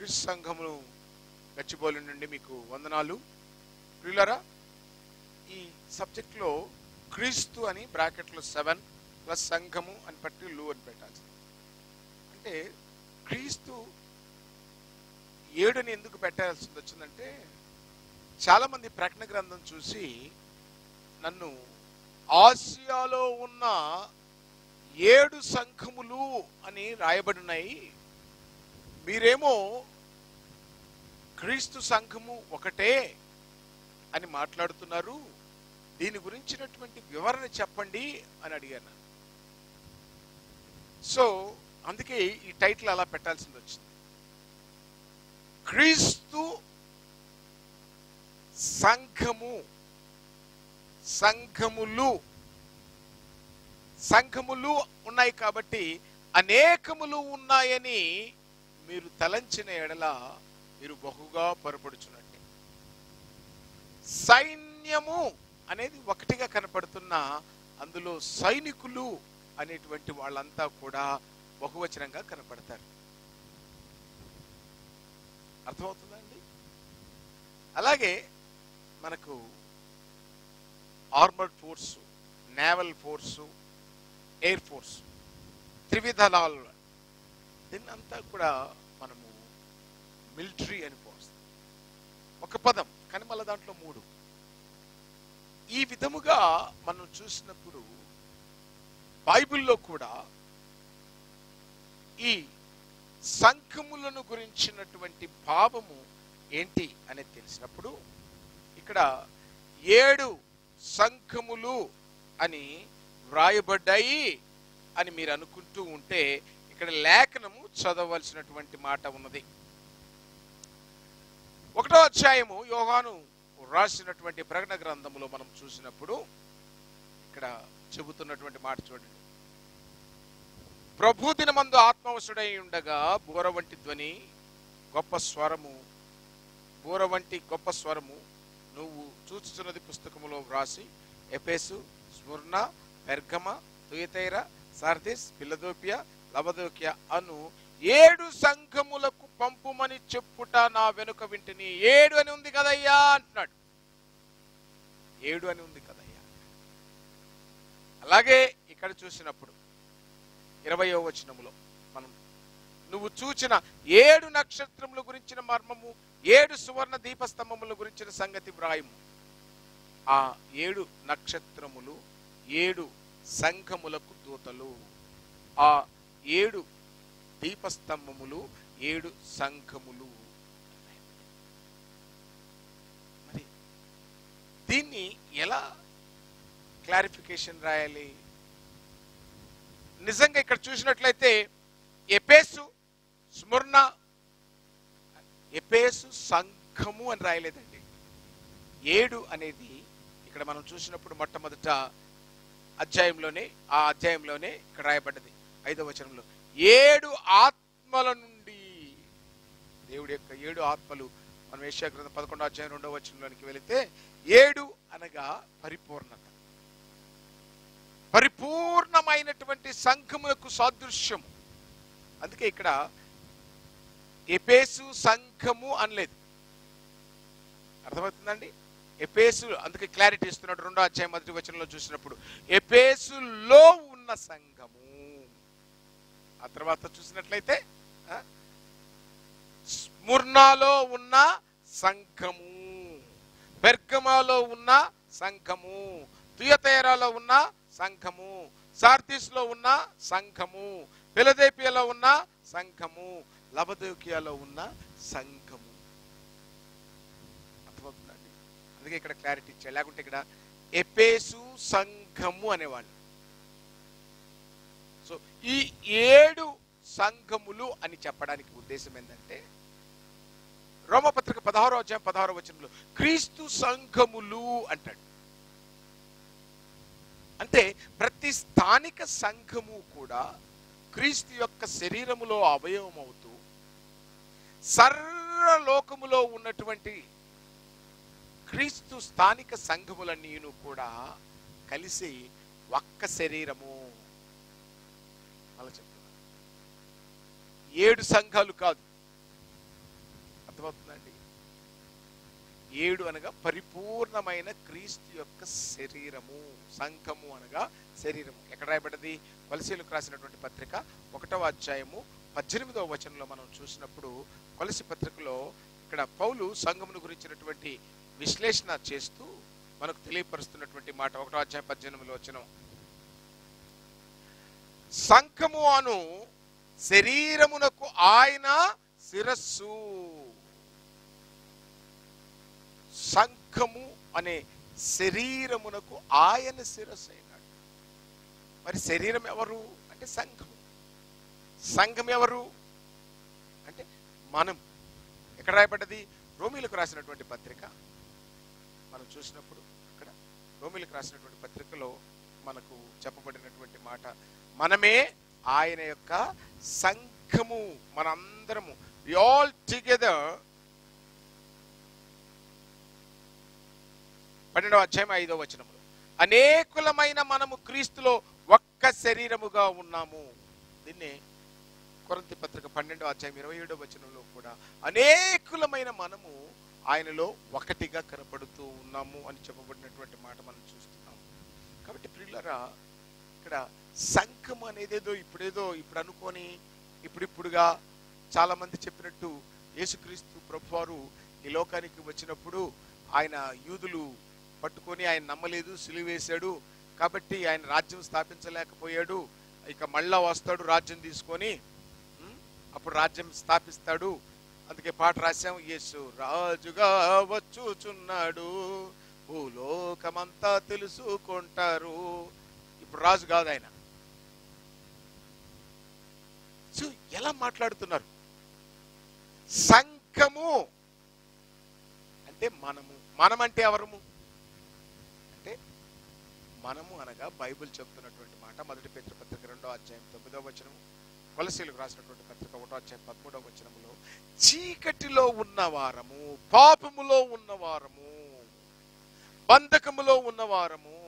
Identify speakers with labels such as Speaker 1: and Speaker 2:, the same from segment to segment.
Speaker 1: క్రీస్తు సంఘమును గచ్చిబౌలి నుండి మీకు వందనాలు. ప్రియులారా, ఈ సబ్జెక్ట్లో క్రీస్తు అని బ్రాకెట్లో 7 ప్లస్ సంఘము అని పట్టి లు అని పెట్టాల్సి. అంటే క్రీస్తు 7 ఎందుకు పెట్టాల్సి వచ్చిందంటే, చాలామంది ప్రకటన గ్రంథం చూసి నన్ను ఆసియాలో ఉన్న 7 సంఘములు అని రాయబడినాయి, మీరేమో క్రీస్తు సంఘము ఒకటే అని మాట్లాడుతున్నారు, దీని గురించినటువంటి వివరణ చెప్పండి అని అడిగాను. సో అందుకే ఈ టైటిల్ అలా పెట్టాల్సింది వచ్చింది. క్రీస్తు సంఘము, సంఘములు ఉన్నాయి కాబట్టి అనేకములు ఉన్నాయని మీరు తలంచిన ఎడల మీరు బహుగా పొరపడుచున్నట్టే. సైన్యము అనేది ఒకటిగా కనపడుతున్న అందులో సైనికులు అనేటువంటి వాళ్ళంతా కూడా బహువచనంగా కనపడతారు. అర్థమవుతుందండి? అలాగే మనకు armoured force, naval force, air force, త్రివిధ దళాలు, దీన్నంతా కూడా మనము మిలిటరీ అని పోస్తాం. ఒక పదం కానీ మళ్ళీ దాంట్లో 3. ఈ విధముగా మనం చూసినప్పుడు బైబిల్లో కూడా ఈ సంఘములను గురించినటువంటి భావము ఏంటి అనేది తెలిసినప్పుడు, ఇక్కడ 7 సంఘములు అని వ్రాయబడ్డాయి అని మీరు అనుకుంటూ ఉంటే, ఇక్కడ లేఖనము చదవలసినటువంటి మాట ఉన్నది. 1వ అధ్యాయము యోహాను రాసినటువంటి ప్రకటన గ్రంథములో మనం చూసినప్పుడు ఇక్కడ చెబుతున్నటువంటి మాట చూడండి. ప్రభు దినమందు ఆత్మవశుడై ఉండగా బూర వంటి ధ్వని, గొప్ప స్వరము నువ్వు చూచుచున్నది పుస్తకములో వ్రాసి Ephesus, Smyrna, Pergamum, Thyatira, Sardis, Philadelphia, Laodicea అను 7 సంఘములకు పంపుమని చెప్పుట నా వెనుక వింటిని. 7 అని ఉంది కదయ్యా అంటున్నాడు. 7 అని ఉంది కదయ్యా. అలాగే ఇక్కడ చూసినప్పుడు 20వ వచనములో మనం నువ్వు చూచిన 7 నక్షత్రముల గురించిన మర్మము, 7 సువర్ణ దీపస్తంభముల గురించిన సంగతి వ్రాయము. ఆ 7 నక్షత్రములు 7 సంఘములకు దూతలు, ఆ 7 దీపస్తంభములు 7 సంఘములు. మరి దీన్ని ఎలా క్లారిఫికేషన్ రాయాలి? నిజంగా ఇక్కడ చూసినట్లయితే ఎఫెసు, స్ముర్న, ఎఫెసు సంఘము అని రాయలేదండి. 7 అనేది ఇక్కడ మనం చూసినప్పుడు మొట్టమొదట అధ్యాయంలోనే ఇక్కడ రాయబడ్డది 5వ వచనంలో. 7 ఆత్మల నుండి, దేవుడి యొక్క 7 ఆత్మలు. మనం యెషయా గ్రంథం 11వ అధ్యాయం 2వ వచనంలోనికి వెళితే 7 అనగా పరిపూర్ణత, పరిపూర్ణమైనటువంటి సంఘములకు సాదృశ్యము. అందుకే ఇక్కడ ఎఫెసు సంఘము అనలేదు. అర్థమవుతుందండి? ఎఫెసు, అందుకే క్లారిటీ ఇస్తున్నాడు 2వ అధ్యాయం 1వ వచనంలో చూసినప్పుడు ఎఫెసులో ఉన్న సంఘము. ఆ తర్వాత చూసినట్లయితే స్ముర్నాలో ఉన్న సంఘము, పెర్గమాలో ఉన్న సంఘము, తుయతైరాలో ఉన్న సంఘము, సార్దిస్లో ఉన్న సంఘము, ఫిలదెల్ఫియాలో ఉన్న సంఘము, లవదోకియాలో ఉన్న సంఘము. అర్థమవుతుందండి? అందుకే ఇక్కడ క్లారిటీ ఇచ్చాడు. లేకుంటే ఇక్కడ ఎఫెసు సంఘము అనేవాళ్ళు. సో ఈ 7 సంఘములు అని చెప్పడానికి ఉద్దేశం ఏంటంటే, రోమపత్రిక 16వ అధ్యాయం 16వ వచనంలో క్రీస్తు సంఘములు అంటాడు. అంటే ప్రతి స్థానిక సంఘము కూడా క్రీస్తు యొక్క శరీరములో అవయవం అవుతూ సర్వలోకములో ఉన్నటువంటి క్రీస్తు స్థానిక సంఘములన్నీ కూడా కలిసి ఒక్క శరీరము. అలా చెప్తున్నా, 7 సంఘాలు కాదు, అర్థమవుతుందండి? 7 అనగా పరిపూర్ణమైన క్రీస్తు యొక్క శరీరము. సంఘము అనగా శరీరము. ఎక్కడ రాయబడ్డది? కొలసీలకు రాసినటువంటి పత్రిక 1వ అధ్యాయము 18వ వచనంలో మనం చూసినప్పుడు, కొలసి పత్రికలో ఇక్కడ పౌలు సంఘమును గురించినటువంటి విశ్లేషణ చేస్తూ మనకు తెలియపరుస్తున్నటువంటి మాట 1వ అధ్యాయం 18వ వచనం. సంఘము అను శరీరమునకు ఆయన శిరస్సు. సంఘము అనే శరీరమునకు ఆయన శిరస్సు అయినాడు. మరి శరీరం ఎవరు అంటే సంఘము. సంఘం ఎవరు అంటే మనం. ఎక్కడ రాయబడ్డది? రోమీలకు రాసినటువంటి పత్రిక మనం చూసినప్పుడు, ఇక్కడ రోమీలకు రాసినటువంటి పత్రికలో మనకు చెప్పబడినటువంటి మాట, మనమే ఆయన యొక్క సంఘము. మనందరము we all together. 12వ అధ్యాయం 5వ వచనములో, అనేకులమైన మనము క్రీస్తులో ఒక్క శరీరముగా ఉన్నాము. దీన్ని కొరింథీ పత్రిక 12వ అధ్యాయం 27వ వచనంలో కూడా అనేకులమైన మనము ఆయనలో ఒకటిగా కనపడుతూ ఉన్నాము అని చెప్పబడినటువంటి మాట మనం చూస్తున్నాము. కాబట్టి ప్రియులారా, ఇక్కడ సంఘం అనేదేదో ఇప్పుడు అనుకొని ఇప్పుడిప్పుడుగా చాలా మంది చెప్పినట్టు, యేసుక్రీస్తు ప్రభువారు ఈ లోకానికి వచ్చినప్పుడు ఆయన యూదులు పట్టుకొని ఆయన నమ్మలేదు, సిలువేశాడు, కాబట్టి ఆయన రాజ్యం స్థాపించలేకపోయాడు. ఇక మళ్ళా వస్తాడు రాజ్యం తీసుకొని, అప్పుడు రాజ్యం స్థాపిస్తాడు. అందుకే పాట రాశాం, యేసు రాజుగా వచ్చుచున్నాడు, భూలోకమంతా తెలుసుకుంటారు. ఇప్పుడు రాజు కాదు ఆయన. సో ఎలా మాట్లాడుతున్నారు? సంఘము అంటే మనము. మనమంటే ఎవరము అంటే, మనము అనగా బైబిల్ చెప్తున్నటువంటి మాట 1 పేతురు పత్రిక 2వ అధ్యాయం 9వ వచనం, కొలసీలకు రాసినటువంటి పత్రిక 1వ అధ్యాయం 13వ వచనములో, చీకటిలో ఉన్నవారము, పాపములో ఉన్నవారము, బంధకములో ఉన్నవారము,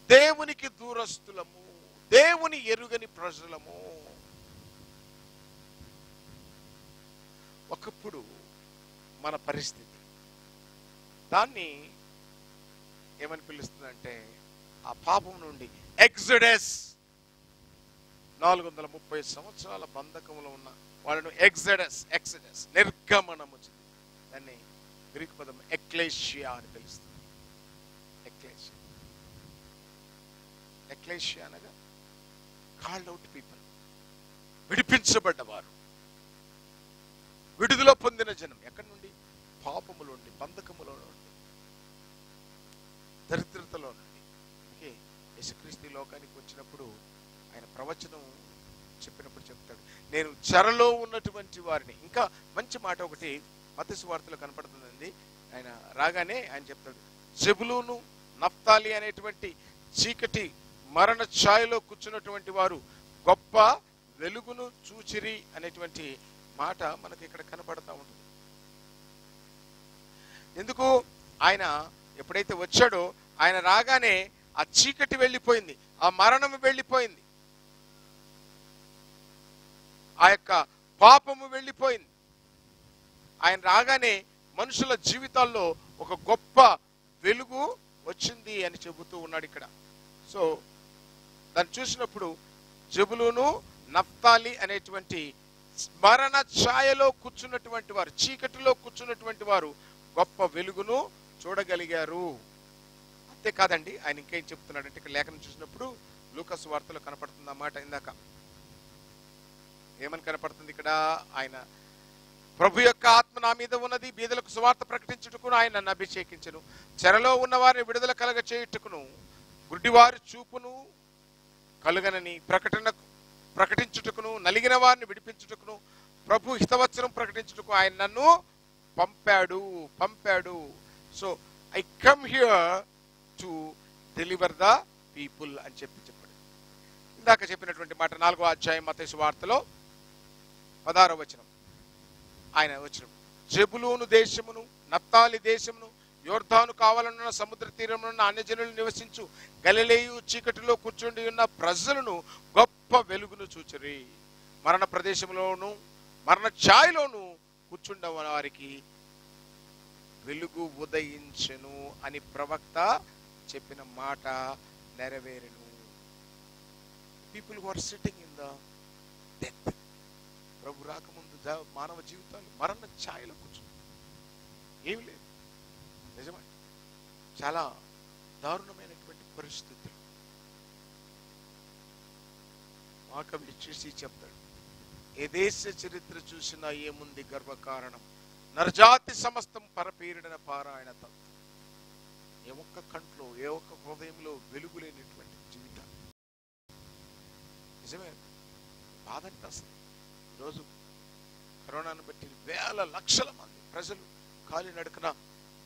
Speaker 1: దేవునికి దూరస్తులము, దేవుని ఎరుగని ప్రజలము. ఒకప్పుడు మన పరిస్థితి దాన్ని ఏమని పిలుస్తుందంటే, ఆ పాపం నుండి ఎగ్జడస్. 430 సంవత్సరాల బంధకంలో ఉన్న వాళ్ళను ఎగ్జడస్ నిర్గమనము. దాన్ని గ్రీకు పదం ఎక్లేషియా అని పిలుస్తుంది. ఎక్లేషియా అనగా కాల్డ్ అవుట్ పీపుల్, విడిపించబడ్డవారు, విడుదల పొందిన జనం. ఎక్కడి నుండి? పాపములో నుండి, బంధకములో నుండి, దరిద్రతలో నుండి. అందుకే యేసుక్రీస్తు లోకానికి వచ్చినప్పుడు ఆయన ప్రవచనం చెప్పినప్పుడు చెప్తాడు, నేను చెరలో ఉన్నటువంటి వారిని. ఇంకా మంచి మాట ఒకటి మత్తయి సువార్తలో కనపడుతుందండి. ఆయన రాగానే ఆయన చెప్తాడు, జెబులూను నఫ్తాలి అనేటువంటి చీకటి మరణ ఛాయలో కూర్చున్నటువంటి వారు గొప్ప వెలుగును చూచిరి అనేటువంటి మాట మనకి ఇక్కడ కనపడతా ఉంటుంది. ఎందుకు? ఆయన ఎప్పుడైతే వచ్చాడో, ఆయన రాగానే ఆ చీకటి వెళ్ళిపోయింది, ఆ మరణము వెళ్ళిపోయింది, ఆ యొక్క పాపము వెళ్ళిపోయింది. ఆయన రాగానే మనుషుల జీవితాల్లో ఒక గొప్ప వెలుగు వచ్చింది అని చెబుతూ ఉన్నాడు ఇక్కడ. సో దాన్ని చూసినప్పుడు జెబులూను నఫ్తాలి అనేటువంటి మరణ ఛాయలో కూర్చున్నటువంటి వారు, చీకటిలో కూర్చున్నటువంటి వారు గొప్ప వెలుగును చూడగలిగారు. అంతేకాదండి, ఆయన ఇంకేం చెప్తున్నాడంటే, ఇక్కడ లేఖనం చూసినప్పుడు లూకా సువార్తలో కనపడుతుంది అన్నమాట. ఇందాక ఏమని కనపడుతుంది ఇక్కడ? ఆయన ప్రభు యొక్క ఆత్మ నా మీద ఉన్నది, బీదలకు సువార్త ప్రకటించుటకును ఆయన నన్ను అభిషేకించును, చెరలో ఉన్న వారిని విడుదల కలగ చేయుటకును, గుడ్డివారు చూపును కలుగనని ప్రకటించుటకును, నలిగిన వారిని విడిపించుటకును, ప్రభు హితవచనం ప్రకటించుటకు ఆయన నన్ను పంపాడు. So I come here to deliver the people అని చెప్పాడు. ఇందాక చెప్పినటువంటి మాట 4వ అధ్యాయం మత్తయి సువార్తలో 16వ వచనం. ఆయన వచ్చిన జెబులూను దేశమును, నఫ్తాలి దేశమును, యోర్దాను కావాలన్న సముద్ర తీరమున అన్యజనులు నివసించు గలిలయు చీకటిలో కూర్చుండి ఉన్న ప్రజలను గొప్ప వెలుగును చూచిరి. మరణ ప్రదేశంలోను మరణ ఛాయలోను కూర్చుండ వారికి వెలుగు ఉదయించెను అని ప్రవక్త చెప్పిన మాట నెరవేరెను. People who are sitting in the death, ప్రభు రాకముందు మానవ జీవితాలు మరణ ఛాయలో కూర్చుంది. ఏమి లేదు, నిజమే, చాలా దారుణమైనటువంటి పరిస్థితులు. ఆ కవి చూసి చెప్తాడు, ఏ దేశ చరిత్ర చూసినా ఏముంది గర్వకారణం, నరజాతి సమస్తం పరపీడన పారాయణ తత్వం. ఏ ఒక్క కంట్లో ఏ ఒక్క హృదయంలో వెలుగులేనటువంటి జీవితాలు. నిజమే, బాధ అనిపిస్తుంది. ఈరోజు కరోనాను బట్టి వేల లక్షల మంది ప్రజలు కాలి నడకన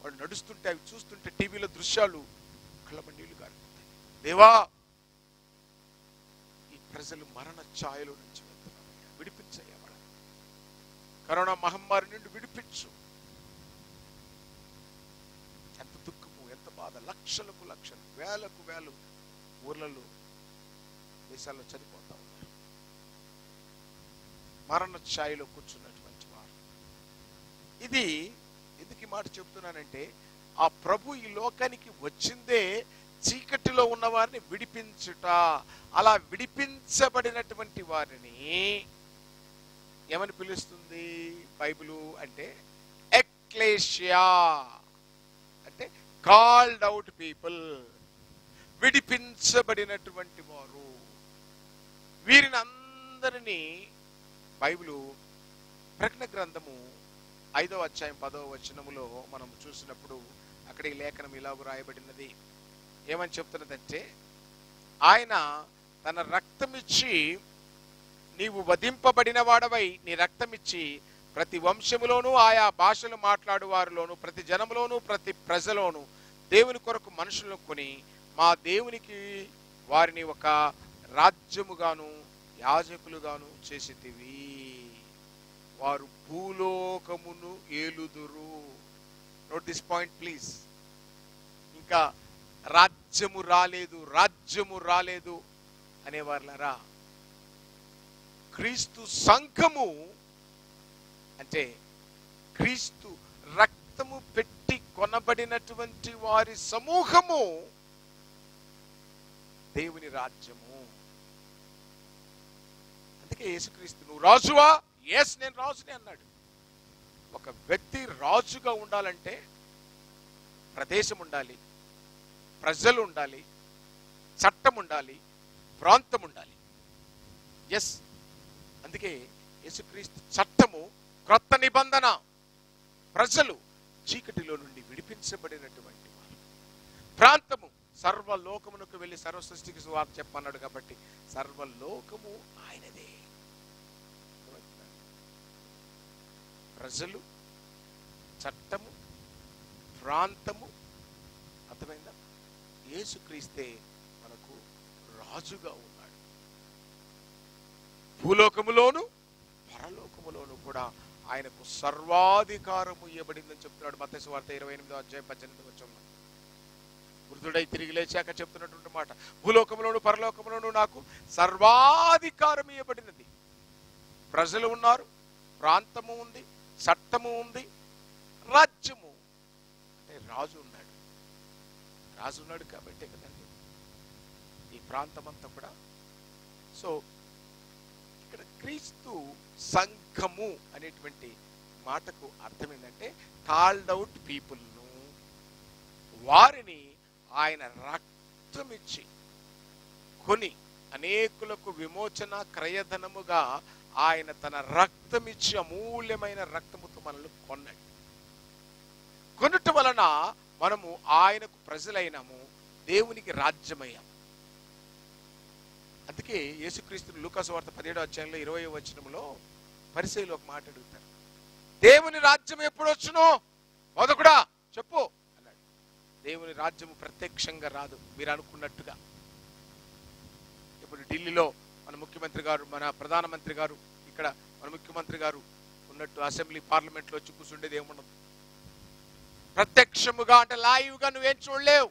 Speaker 1: వాళ్ళు నడుస్తుంటే అవి చూస్తుంటే టీవీలో దృశ్యాలు కళ్ళమ నీళ్లు గారిపోతాయి. దేవా, ఈ ప్రజలు మరణ ఛాయలో నుంచి వెళ్తున్నారు, విడిపించయ్యా వాళ్ళని, కరోనా మహమ్మారి నుండి విడిపించు. ఎంత దుఃఖము, ఎంత బాధ, లక్షలకు లక్షలు, వేలకు వేలు ఊర్లలో దేశాల్లో చనిపోతా ఉన్నారు, మరణ ఛాయలో కూర్చున్నటువంటి వారు. ఇది ఎందుకు ఈ మాట చెప్తున్నానంటే, ఆ ప్రభు ఈ లోకానికి వచ్చిందే చీకటిలో ఉన్న వారిని విడిపించుట. అలా విడిపించబడినటువంటి వారిని ఏమని పిలుస్తుంది బైబిలు అంటే? ఎక్లేషియా అంటే కాల్డ్ అవుట్ పీపుల్, విడిపించబడినటువంటి వారు. వీరిని అందరినీ బైబిలు ప్రకటన గ్రంథము 5వ అధ్యాయం 10వ వచనములో మనం చూసినప్పుడు అక్కడ ఈ లేఖనం ఇలాగ రాయబడినది. ఏమని చెప్తున్నదంటే, ఆయన తన రక్తమిచ్చి, నీవు వధింపబడిన వాడవై నీ రక్తమిచ్చి ప్రతి వంశములోను ఆయా భాషలు మాట్లాడు వారిలోను ప్రతి జనములోను ప్రతి ప్రజలోను దేవుని కొరకు మనుషులను కొని మా దేవునికి వారిని ఒక రాజ్యముగాను యాజకులుగాను చేసితివి. వారు భూలోకమును ఏలుదురు. Note this point please. ఇంకా రాజ్యము రాలేదు, రాజ్యము రాలేదు అనేవారులారా, క్రీస్తు సంఘము అంటే క్రీస్తు రక్తము పెట్టి కొనబడినటువంటి వారి సమూహము దేవుని రాజ్యము. అందుకే యేసుక్రీస్తు, నువ్వు రాజువా? ఎస్, నేను రాజుని అన్నాడు. ఒక వ్యక్తి రాజుగా ఉండాలంటే ప్రదేశం ఉండాలి, ప్రజలు ఉండాలి, చట్టం ఉండాలి, ప్రాంతం ఉండాలి. ఎస్, అందుకే యేసుక్రీస్తు చట్టము, క్రొత్త నిబంధన, ప్రజలు చీకటిలో నుండి విడిపించబడినటువంటి వారు, ప్రాంతము సర్వలోకమునకు వెళ్ళి సర్వ సృష్టికి సువార్త చెప్పన్నాడు కాబట్టి సర్వలోకము ఆయనదే. ప్రజలు, చట్టము, ప్రాంతము, అర్థమైందా? యేసుక్రీస్తే మనకు రాజుగా ఉన్నాడు. భూలోకములోను పరలోకములోను కూడా ఆయనకు సర్వాధికారము ఇవ్వబడిందని చెప్తున్నాడు మత్తయి సువార్త 28వ అధ్యాయం 18వ వచనంలో. వృద్ధుడై తిరిగి లేచాక చెప్తున్నటువంటి మాట, భూలోకములోను పరలోకములోను నాకు సర్వాధికారం ఇవ్వబడినది. ప్రజలు ఉన్నారు, ప్రాంతము ఉంది, చట్టము ఉంది, రాజ్యము అంటే రాజు ఉన్నాడు. రాజు ఉన్నాడు కాబట్టే కదండి ఈ ప్రాంతం అంతా కూడా. సో ఇక్కడ క్రీస్తు సంఘము అనేటువంటి మాటకు అర్థం ఏంటంటే కాల్డ్ అవుట్ పీపుల్ను, వారిని ఆయన రక్తమిచ్చి కొని అనేకులకు విమోచన క్రయధనముగా ఆయన తన రక్తమిచ్చి అమూల్యమైన రక్తముతో మనల్ని కొన్నాడు. కొనుట వలన మనము ఆయనకు ప్రజలైనాము, దేవునికి రాజ్యమయ్యాము. అందుకే యేసుక్రీస్తుని లూకా సువార్త 17వ అధ్యాయంలో 20వ వచనంలో పరిసయ్యులు ఒక మాట అడుగుతారు, దేవుని రాజ్యం ఎప్పుడు వచ్చునో మొదకుడా చెప్పు అన్నాడు. దేవుని రాజ్యము ప్రత్యక్షంగా రాదు మీరు అనుకున్నట్టుగా. ఇప్పుడు ఢిల్లీలో మన ముఖ్యమంత్రి గారు, మన ప్రధానమంత్రి గారు, ఇక్కడ మన ముఖ్యమంత్రి గారు ఉన్నట్టు అసెంబ్లీ పార్లమెంట్లో వచ్చి కూర్చుండేది ఏముండదు. ప్రత్యక్షముగా అంటే లైవ్గా నువ్వేం చూడలేవు.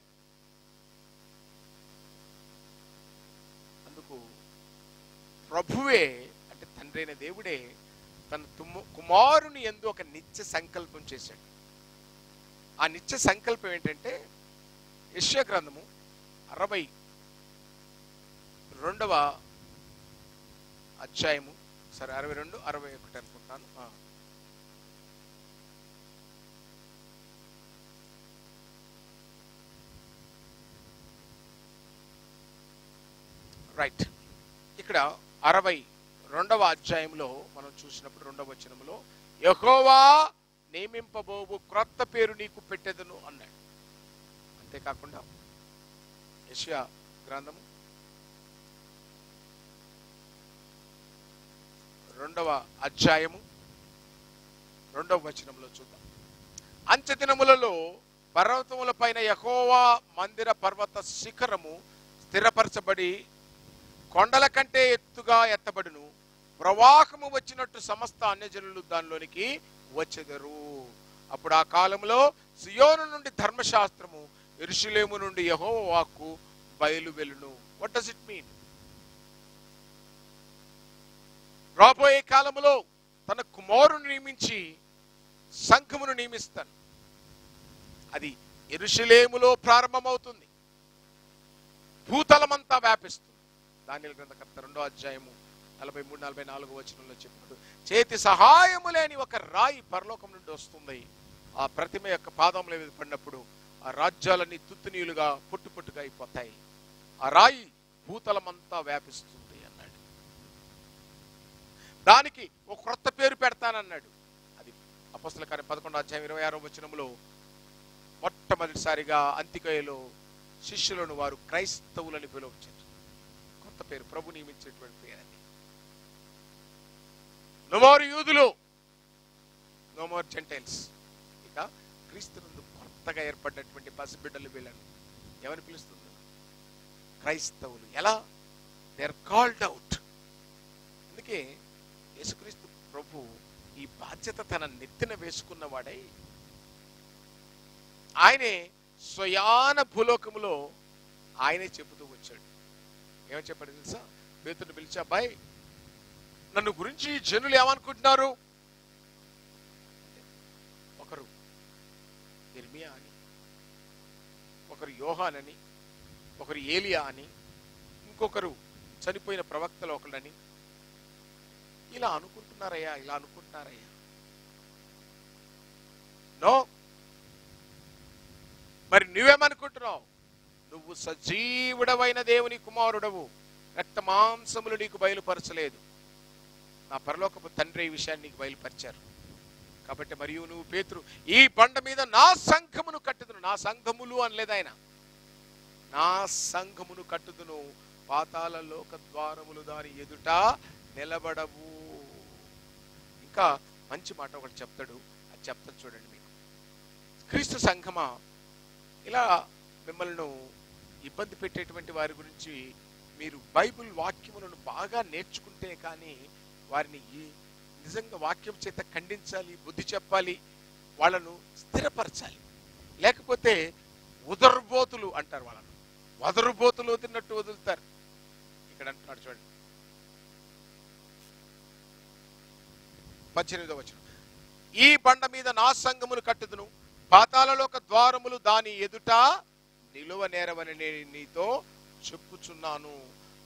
Speaker 1: అందుకు ప్రభువే అంటే తండ్రి అయిన దేవుడే తన కుమారుని యందు ఒక నిత్య సంకల్పం చేశాడు. ఆ నిత్య సంకల్పం ఏంటంటే యెషయా గ్రంథము 62వ అధ్యాయము, సరే 62, 61 అనుకుంటాను. రైట్. ఇక్కడ 62వ అధ్యాయంలో మనం చూసినప్పుడు 2వ వచనంలో యెహోవా నియమింపబోవు క్రొత్త పేరు నీకు పెట్టెదను అన్నాడు. అంతేకాకుండా యెషయా గ్రంథము 2వ అధ్యాయము 2వ వచనంలో చూద్దాం. అంత్య దినములలో పర్వతముల పైన యెహోవా మందిర పర్వత శిఖరము స్థిరపరచబడి కొండల కంటే ఎత్తుగా ఎత్తబడును. ప్రవాహము వచ్చినట్టు సమస్త అన్యజనులు దానిలోనికి వచ్చెదరు. అప్పుడు ఆ కాలంలో సియోను నుండి ధర్మశాస్త్రము, యెరూషలేము నుండి యెహోవా వాక్కు బయలు వెలును. What does it mean? రాబోయే కాలంలో తన కుమారుని నియమించి సంఘమును నియమిస్తాను. అది యెరూషలేములో ప్రారంభమవుతుంది, భూతలమంతా వ్యాపిస్తుంది. దానియేలు గ్రంథకర్త 2వ అధ్యాయము 43, 44 వచనంలో చెప్పాడు, చేతి సహాయము లేని ఒక రాయి పరలోకం నుండి వస్తుంది. ఆ ప్రతిమ యొక్క పాదముల మీద పడినప్పుడు ఆ రాజ్యాలన్నీ తుత్తునీయులుగా పొట్టుగా అయిపోతాయి. ఆ రాయి భూతలమంతా వ్యాపిస్తుంది అన్నాడు. దానికి ఒక క్రొత్త పేరు పెడతానన్నాడు. అది అపొస్తలుల కార్యం 11వ అధ్యాయం 26వ వచనంలో మొట్టమొదటిసారిగా అంతికొయలో శిష్యులను వారు క్రైస్తవులని పిలువచ్చారు. కొత్త పేరు, ప్రభు నియమించేటువంటి పేరు అది. నో మోర్ యూదులు, నో మోర్ జెంటైల్స్. ఇక క్రీస్తునందు కొత్తగా ఏర్పడినటువంటి పసిబిడ్డలు వీళ్ళని ఎవరు పిలుస్తుంది? క్రైస్తవులు. ఎలా? They are called out. అందుకే యేసుక్రీస్తు ప్రభు ఈ బాధ్యత తన నెత్తిన వేసుకున్నవాడై ఆయనే స్వయాన భూలోకములో ఆయనే చెబుతూ వచ్చాడు. ఏమని చెప్పాడు తెలుసా? పేతురుని పిలిచి, అబ్బాయి నన్ను గురించి జనులు ఏమనుకుంటున్నారు? ఒకరు ఇర్మియా అని, ఒకరు యోహాన్ అని, ఒకరు ఏలియా అని, ఇంకొకరు చనిపోయిన ప్రవక్తలు ఒకళ్ళని ఇలా అనుకుంటున్నారయ్యా, ఇలా అనుకుంటున్నారయ్యా. నో, మరి నువ్వేమనుకుంటున్నావు? నువ్వు సజీవుడవైన దేవుని కుమారుడవు, రక్త మాంసములు నీకు బయలుపరచలేదు, నా పరలోకపు తండ్రి ఈ విషయాన్ని నీకు బయలుపరిచారు. కాబట్టి మరియు నువ్వు పేతురు, ఈ బండ మీద నా సంఘమును కట్టుదును. నా సంఘములు అనలేదు ఆయన, నా సంఘమును కట్టుదును, పాతాళ లోక ద్వారములు దాని ఎదుట నిలబడవు. ఇంకా మంచి మాట ఒకటి చెప్తాడు, అది చెప్తాను చూడండి మీకు. క్రీస్తు సంఘమా, ఇలా మిమ్మల్ని ఇబ్బంది పెట్టేటువంటి వారి గురించి మీరు బైబిల్ వాక్యములను బాగా నేర్చుకుంటే కానీ వారిని నిజంగా వాక్యం చేత ఖండించాలి, బుద్ధి చెప్పాలి, వాళ్ళను స్థిరపరచాలి. లేకపోతే ఉదరుబోతులు అంటారు, వాళ్ళను వదరుబోతులు వదిలినట్టు వదులుతారు. ఇక్కడ అంటున్నాడు చూడండి 18వ వచనం, ఈ బండ మీద నా సంఘమును కట్టుదును, పాతాళలోక ద్వారములు దాని ఎదుట నిలువ నేరవని నేను నీతో చెప్పుచున్నాను.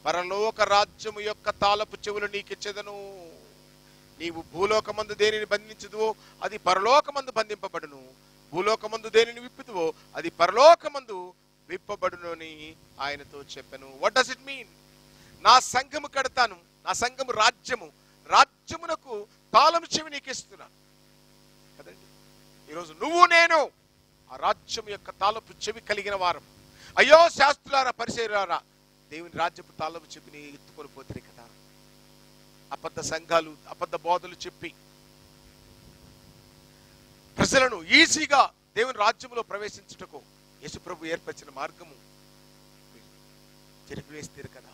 Speaker 1: పరలోక రాజ్యము యొక్క తాళపు చెవులు నీకిచ్చెదను. నీవు భూలోకమందు దేనిని బంధించుదువో అది పరలోకమందు బంధింపబడును, భూలోకమందు దేనిని విప్పుదువో అది పరలోకమందు విప్పబడును అని ఆయనతో చెప్పాను. What does it mean? నా సంఘము కడతాను, నా సంఘము రాజ్యము, రాజ్యమునకు తాళము చెవి నీకు ఇస్తున్నాను కదండి. ఈరోజు నువ్వు నేను ఆ రాజ్యం యొక్క తాళపు చెవి కలిగిన వారం. అయ్యో శాస్త్రులారా, పరిసయ్యులారా, దేవుని రాజ్యపు తాళపు చెవిని ఎత్తుకొని పోతారు కదా. అబద్ధ సంఘాలు, అబద్ధ బోధలు చెప్పి ప్రజలను ఈజీగా దేవుని రాజ్యంలో ప్రవేశించుటకు యేసుప్రభు ఏర్పరిచిన మార్గము తిరిగివేస్తారు కదా.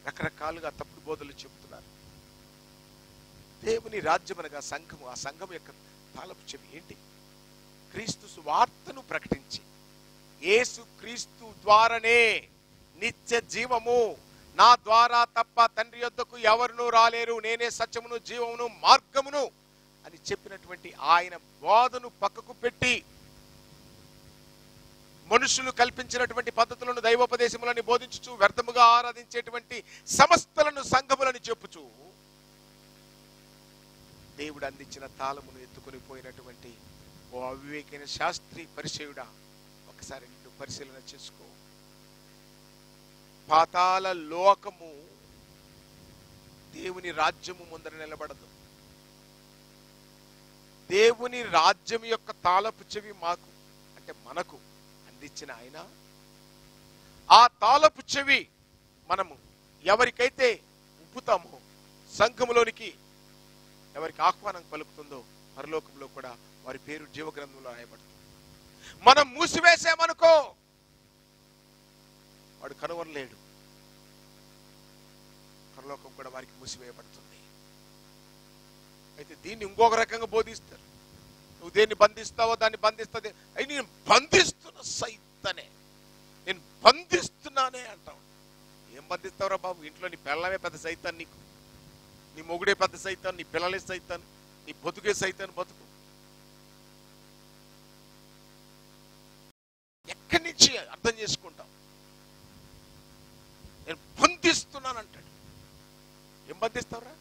Speaker 1: రకరకాలుగా తప్పుడు బోధలు చెబుతున్నారు. దేవుని రాజ్యం అనగా సంఘము, ఆ సంఘం యొక్క తాళపు చెవి ఏంటి? క్రీస్తు సువార్తను ప్రకటించి యేసు క్రీస్తు ద్వారానే నిత్య జీవము, నా ద్వారా తప్ప తండ్రి యొద్దకు ఎవరునూ రాలేరు, నేనే సత్యమును జీవమును మార్గమును అని చెప్పినటువంటి ఆయన బోధను పక్కకు పెట్టి మనుషులు కల్పించినటువంటి పద్ధతులను దైవోపదేశములను బోధించుచు వ్యర్థముగా ఆరాధించేటువంటి సమస్తలను సంఘములను చెప్పుచు దేవుడు అందించిన తాళమును ఎత్తుకొని పోయినటువంటి ఓ అవివేకైన శాస్త్రి పరిచయుడా, ఒకసారి నిన్ను పరిశీలన చేసుకో. పాతాళ లోకము దేవుని రాజ్యము ముందర నిలబడదు. దేవుని రాజ్యం యొక్క తాళపు చెవి మాకు అంటే మనకు అందించిన ఆయన, ఆ తాళపు చెవి మనము ఎవరికైతే ఉప్పుతామో, సంఘములోనికి ఎవరికి ఆహ్వానం పలుకుతుందో, పరలోకంలో కూడా వారి పేరు జీవగ్రంథంలో రాయబడుతుంది. మనం మూసివేసామనుకో వాడు కనుగొనలేడు, పరలోకం కూడా వారికి మూసివేయబడుతుంది. అయితే దీన్ని ఇంకొక రకంగా బోధిస్తారు. నువ్వు దేన్ని బంధిస్తావో దాన్ని బంధిస్తుంది. అయి నేను బంధిస్తున్న సైతానే, నేను బంధిస్తున్నానే అంటావు. ఏం బంధిస్తావురా బాబు? ఇంట్లో నీ పిల్లమే పెద్ద సైతాన్, నీకు నీ మొగుడే పెద్ద సైతాన్, నీ పిల్లలే సైతాన్, నీ బతుకే సైతాన్ బతుకు. ఎక్కడి నుంచి అర్థం చేసుకుంటావు? నేను బంధిస్తున్నానంటాడు. ఏం బంధిస్తావురా?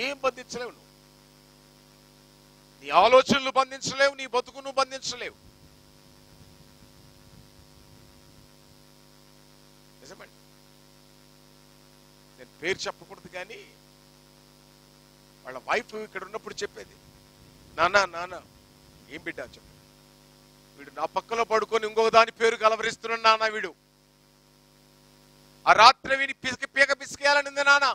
Speaker 1: ఏం బంధించలేవు నువ్వు. నీ ఆలోచనలు బంధించలేవు, నీ బతుకును బంధించలేవు. నిజమండి. నేను పేరు చెప్పకూడదు కానీ వాళ్ళ వైఫ్ ఇక్కడ ఉన్నప్పుడు చెప్పేది, నానా నాన్న ఏం బిడ్డ చెప్పు, వీడు నా పక్కలో పడుకొని ఇంకొక దాని పేరు కలవరిస్తున్నాడు నాన్న, వీడు ఆ రాత్రి వీని పీక పిసికేయాలనింది నాన్న.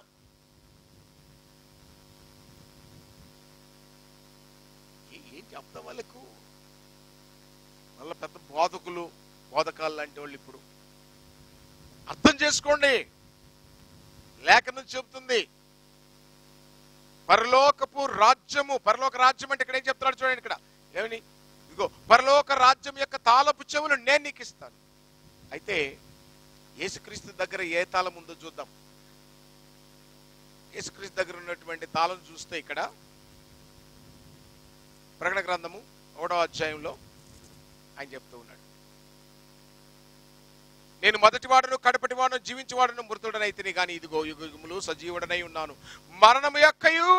Speaker 1: ఏం చెప్తాం వాళ్ళకు? మళ్ళీ పెద్ద బోధకాలు లాంటి వాళ్ళు. ఇప్పుడు అర్థం చేసుకోండి, లేఖనం చెబుతుంది పరలోకపు రాజ్యము. పరలోక రాజ్యం అంటే ఇక్కడ ఏం చెప్తున్నాడు చూడండి. ఇక్కడ ఏమని? ఇదిగో పరలోక రాజ్యం యొక్క తాళపు చెవులు నేను నీకు ఇస్తాను. అయితే యేసుక్రీస్తు దగ్గర ఏ తాళం ఉందో చూద్దాం. యేసుక్రీస్తు దగ్గర ఉన్నటువంటి తాళం చూస్తే ఇక్కడ ప్రకటన గ్రంథము 1వ అధ్యాయంలో ఆయన చెప్తూ ఉన్నాడు, నేను మొదటివాడును కడపటివాడును జీవించేవాడును మృతుడనైతిని కానీ ఇదిగో యుగములు సజీవుడనై ఉన్నాను. మరణము యొక్కయు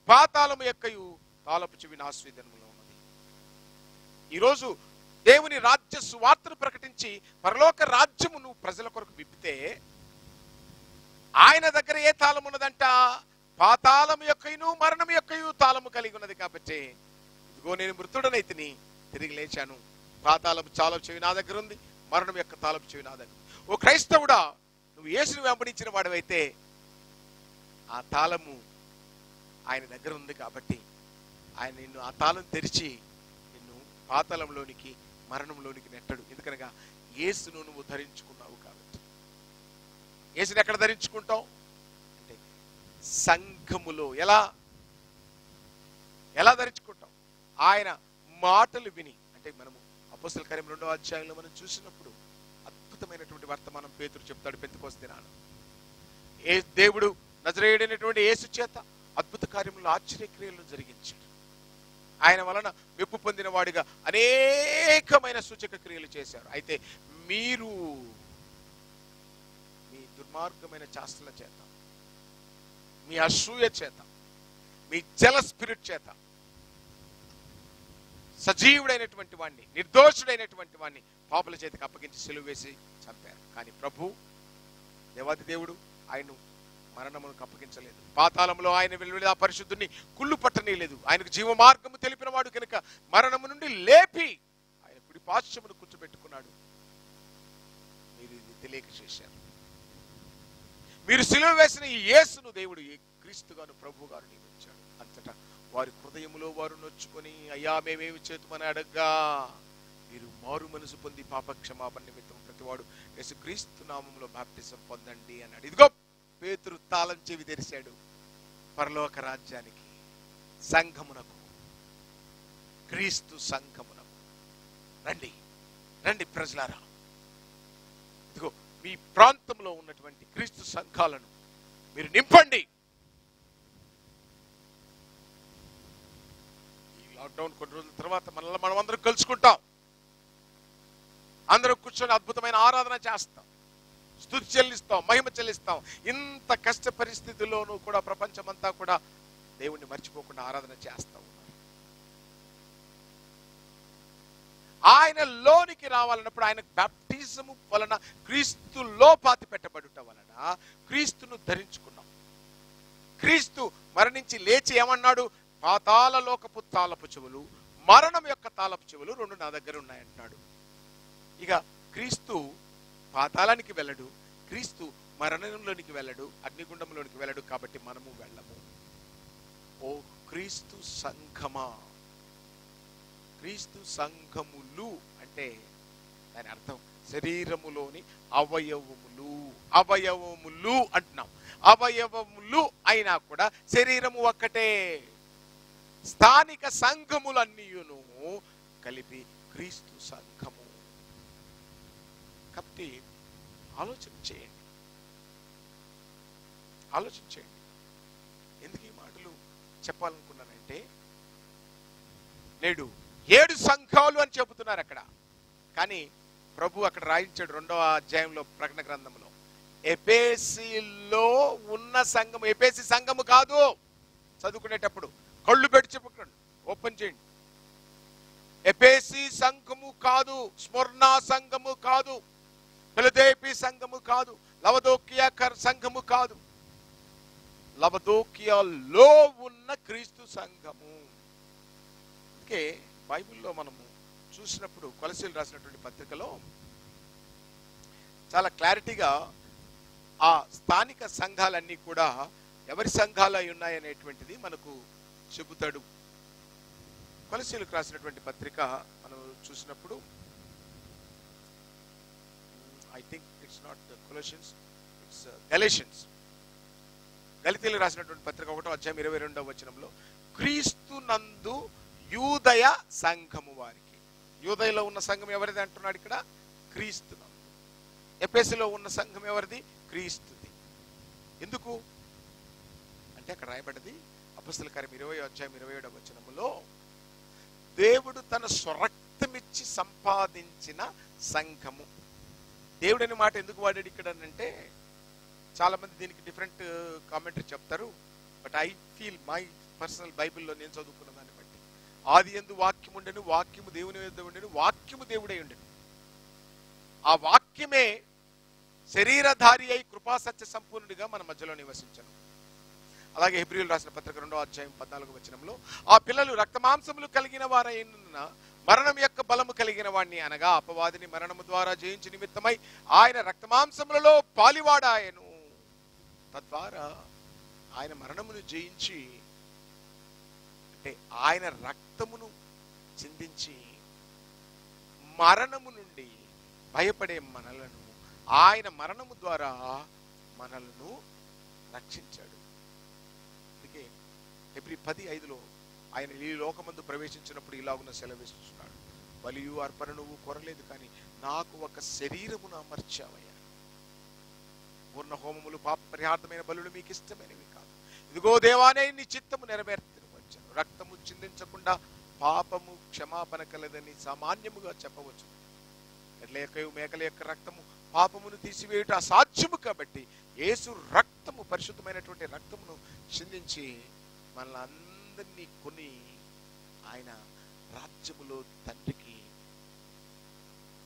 Speaker 1: పాతాళము యొక్కయు తాళపు చెవి నా స్వాధీనములో ఉన్నది. ఈరోజు దేవుని రాజ్య సువార్తను ప్రకటించి పరలోక రాజ్యము నువ్వు ప్రజల కొరకు విప్పితే ఆయన దగ్గర ఏ తాళం ఉన్నదంట? పాతాళము యొక్కయును మరణము యొక్కయు తాళము కలిగి ఉన్నది. కాబట్టి ఇదిగో నేను మృతుడనైతిని, తిరిగి లేచాను. పాతాళపు తాళపు చెవి నా దగ్గర ఉంది, మరణం యొక్క తాళపు చెవి నా దగ్గర. ఓ క్రైస్తవుడా, నువ్వు యేసుని వెంబడించిన వాడివైతే ఆ తాళము ఆయన దగ్గర ఉంది. కాబట్టి ఆయన నిన్ను ఆ తాళం తెరిచి నిన్ను పాతాళంలోనికి మరణంలోనికి నెట్టడు. ఎందుకనగా యేసును నువ్వు ధరించుకున్నావు. కాబట్టి యేసుని ఎక్కడ ధరించుకుంటావు అంటే సంఘములో. ఎలా ధరించుకుంటావు? ఆయన మాటలు విని. అంటే మనము అపోస్తల కార్యం 2వ అధ్యాయంలో మనం చూసినప్పుడు అద్భుతమైనటువంటి వర్తమానం పేతురు చెప్తాడు. పెంతెకొస్తే నాడు దేవుడు నజరేయుడైనటువంటి యేసు చేత అద్భుత కార్యములు ఆశ్చర్యక్రియలను జరిగించాడు. ఆయన వలన మెప్పు పొందిన వాడిగా అనేకమైన సూచక క్రియలు చేశారు. అయితే మీరు మీ దుర్మార్గమైన చేష్టల చేత, మీ అసూయ చేత, మీ జల స్పిరిట్ చేత సజీవుడైనటువంటి వాడిని, నిర్దోషుడైనటువంటి వాడిని పాపుల చేతికి అప్పగించి సిలువ వేసి చంపారు. కానీ ప్రభు దేవాది దేవుడు ఆయన మరణమును అప్పగించలేదు. పాతాళంలో ఆయన వెలువడి ఆ పరిశుద్ధుని కుళ్ళు పట్టనీయలేదు. ఆయనకు జీవ మార్గము తెలిపిన వాడు కనుక మరణము నుండి లేపి ఆయన కుడి పార్శ్వమును కూర్చోబెట్టుకున్నాడు. మీరు ఇది తెలియక చేశారు. మీరు సిలువ వేసిన ఈ యేసును దేవుడు క్రీస్తుగాను ప్రభుగాను నియమించాడు. అంతటా వారి హృదయములో వారు నొచ్చుకొని, అయ్యా మేమేమి చేతుమని అడగ్గా మీరు మారు మనసు పొంది పాప క్షమాపణ నిమిత్తం ప్రతివాడు యేసుక్రీస్తు నామములో బాప్టిజం పొందండి అన్నాడు. ఇదిగో పేతురు తాళం చెవి తెరిశాడు పరలోక రాజ్యానికి, సంఘమునకు, క్రీస్తు సంఘమునకు. రండి రండి ప్రజలారా, ఇదిగో మీ ప్రాంతంలో ఉన్నటువంటి క్రీస్తు సంఘాలను మీరు నింపండి. ఈ లాక్డౌన్ కొన్ని రోజుల తర్వాత మనం అందరం కలుసుకుంటాం. అందరం కూర్చొని అద్భుతమైన ఆరాధన చేస్తాం, స్తుతి చెల్లిస్తాం, మహిమ చెల్లిస్తాం. ఇంత కష్ట పరిస్థితుల్లోనూ కూడా ప్రపంచమంతా కూడా దేవుణ్ణి మర్చిపోకుండా ఆరాధన చేస్తాం. ఆయన లోనికి రావాలన్నప్పుడు ఆయన బాప్టిజము వలన క్రీస్తులో పాతి పెట్టబడుట వలన క్రీస్తును ధరించుకున్నాం. క్రీస్తు మరణించి లేచి ఏమన్నాడు? పాతాళ లోకపు తాళపు చెవులు, మరణం యొక్క తాళపు చెవులు 2 నా దగ్గర ఉన్నాయంటున్నాడు. ఇక క్రీస్తు పాతాళానికి వెళ్ళడు, క్రీస్తు మరణంలోనికి వెళ్ళడు, అగ్నిగుండంలోనికి వెళ్ళడు. కాబట్టి మనము వెళ్ళము. ఓ క్రీస్తు సంఘమా, క్రీస్తు సంఘములు అంటే దాని అర్థం శరీరములోని అవయవములు. అవయవములు అంటున్నాం. అవయవములు అయినా కూడా శరీరము ఒక్కటే. స్థానిక సంఘములన్నీయును కలిపి క్రీస్తు సంఘము. కాబట్టి ఆలోచన చేయండి. ఎందుకు ఈ మాటలు చెప్పాలనుకున్నానంటే, నేడు 7 సంఘాలు అని చెబుతున్నారు అక్కడ. కానీ ప్రభు అక్కడ రాయించాడు 2వ అధ్యాయంలో ప్రకటన గ్రంథంలో, ఎఫెసీలో ఉన్న సంఘము. ఎఫెసీ సంఘము కాదు. చదువుకునేటప్పుడు కళ్ళు పెట్టి చెప్పుకోండి, ఓపెన్ చేయండి. ఎఫెసీ సంఘము కాదు, స్మర్ణ సంఘము కాదు, ఫిలదెల్ఫియా సంఘము కాదు, లవదోకియా సంఘము కాదు. లవదోకియాలో ఉన్న క్రీస్తు సంఘము. అందుకే బైబిల్లో మనము చూసినప్పుడు కొలసీలు రాసినటువంటి పత్రికలో చాలా క్లారిటీగా ఆ స్థానిక సంఘాలన్నీ కూడా ఎవరి సంఘాలు అయి ఉన్నాయనేటువంటిది మనకు చెబుతాడు. కొలసీలకు రాసినటువంటి పత్రిక మనం చూసినప్పుడు, I think it's not Colossians, it's Galatians. గలితీయులకు రాసినటువంటి పత్రిక 1వ అధ్యాయం 22వ వచనంలో, క్రీస్తు నందు యూదయ సంఘము వారికి. యూదయలో ఉన్న సంఘం ఎవరిది అంటున్నాడు ఇక్కడ? క్రీస్తు నందు. ఎఫెసీలో ఉన్న సంఘం ఎవరిది? క్రీస్తుది. ఎందుకు అంటే అక్కడ రాయబడ్డది అపొస్తలుల కార్యం 20వ అధ్యాయం 27వ వచనములో, దేవుడు తన స్వరక్తమిచ్చి సంపాదించిన సంఘము. దేవుడు అనే మాట ఎందుకు వాడాడు ఇక్కడ అంటే, చాలా మంది దీనికి డిఫరెంట్ కామెంటరీ చెప్తారు. But I feel my personal బైబిల్లో నేను చదువుకున్న దాన్ని బట్టి, ఆది యందు వాక్యము ఉండెను, వాక్యము దేవుని యొద్ద ఉండెను, వాక్యము దేవుడై ఉండెను. ఆ వాక్యమే శరీరధారి అయి కృపా సత్య సంపూర్ణుడిగా మన మధ్యలో నివసించను. అలాగే హెబ్రీయులు రాసిన పత్రిక 2వ అధ్యాయం 14వ వచనంలో, ఆ పిల్లలు రక్తమాంసములు కలిగిన వారైన మరణం యొక్క బలము కలిగిన వాడిని, అనగా అపవాదిని మరణము ద్వారా జయించి నిమిత్తమై ఆయన రక్తమాంసములలో పాలివాడాయను. తద్వారా ఆయన మరణమును జయించి, అంటే ఆయన రక్తమును చిందించి మరణము నుండి భయపడే మనలను ఆయన మరణము ద్వారా మనలను రక్షించాడు. అందుకే హెబ్రీ 10:5లో ఆయన ఈ లోకమందు ప్రవేశించినప్పుడు ఇలాగున సెలవిస్తున్నాడు, బలియు అర్పణ నువ్వు కొరలేదు, కానీ నాకు ఒక శరీరమును అమర్చావయ్యా. పూర్ణ హోమములు పాప పరిహార్థమైన బలులు మీకు ఇష్టమైనవి కాదు. ఇదిగో దేవానే నీ చిత్తము నెరవేర్చవచ్చాను. రక్తము చిందించకుండా పాపము క్షమాపణ కలదని సామాన్యముగా చెప్పవచ్చు. ఎడ్ల యొక్క మేకల యొక్క రక్తము పాపమును తీసివేయుట అసాధ్యము. కాబట్టి యేసు రక్తము, పరిశుద్ధమైనటువంటి రక్తమును చిందించి మనల్ని అందరినీ కొని ఆయన రాజ్యములో తండ్రికి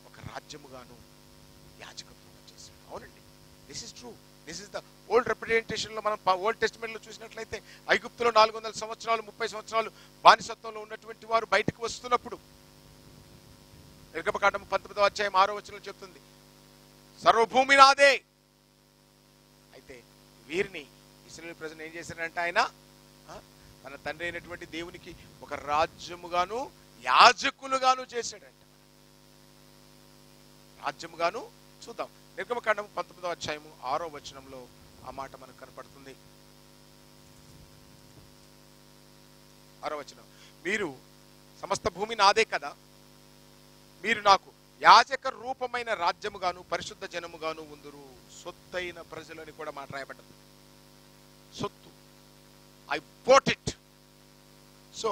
Speaker 1: ఒక రాజ్యముగాను యాజకత్వం చేశాడు. అవునండి, this is true. This is the old representation లో మనం ఓల్డ్ టెస్టిమెంట్ లో చూసినట్లయితే, ఐగుప్తులో 400 సంవత్సరాలు 30 సంవత్సరాలు బానిసత్వంలో ఉన్నటువంటి వారు బయటకు వస్తున్నప్పుడు, నిర్గమకాండం 19వ అధ్యాయం 6వ వచనంలో చెప్తుంది, సర్వభూమి నాదే. అయితే వీరిని ఇశ్రాయేలు ప్రజలు ఏం చేశారంటే, ఆయన తన తండ్రి అయినటువంటి దేవునికి ఒక రాజ్యముగాను యాజకులుగాను చేశాడంట. రాజ్యముగాను. చూద్దాం, నిర్గమకాండం 19వ అధ్యాయము 6వ వచనంలో ఆ మాట మనకు కనపడుతుంది. 6వ వచనం, మీరు సమస్త భూమి నాదే కదా, మీరు నాకు యాజక రూపమైన రాజ్యముగాను పరిశుద్ధ జనముగాను ఉందురు. సొత్తైన ప్రజలని కూడా మాట రాయబడ్డది. సొత్తు, ఐ బోట్ ఇట్. సో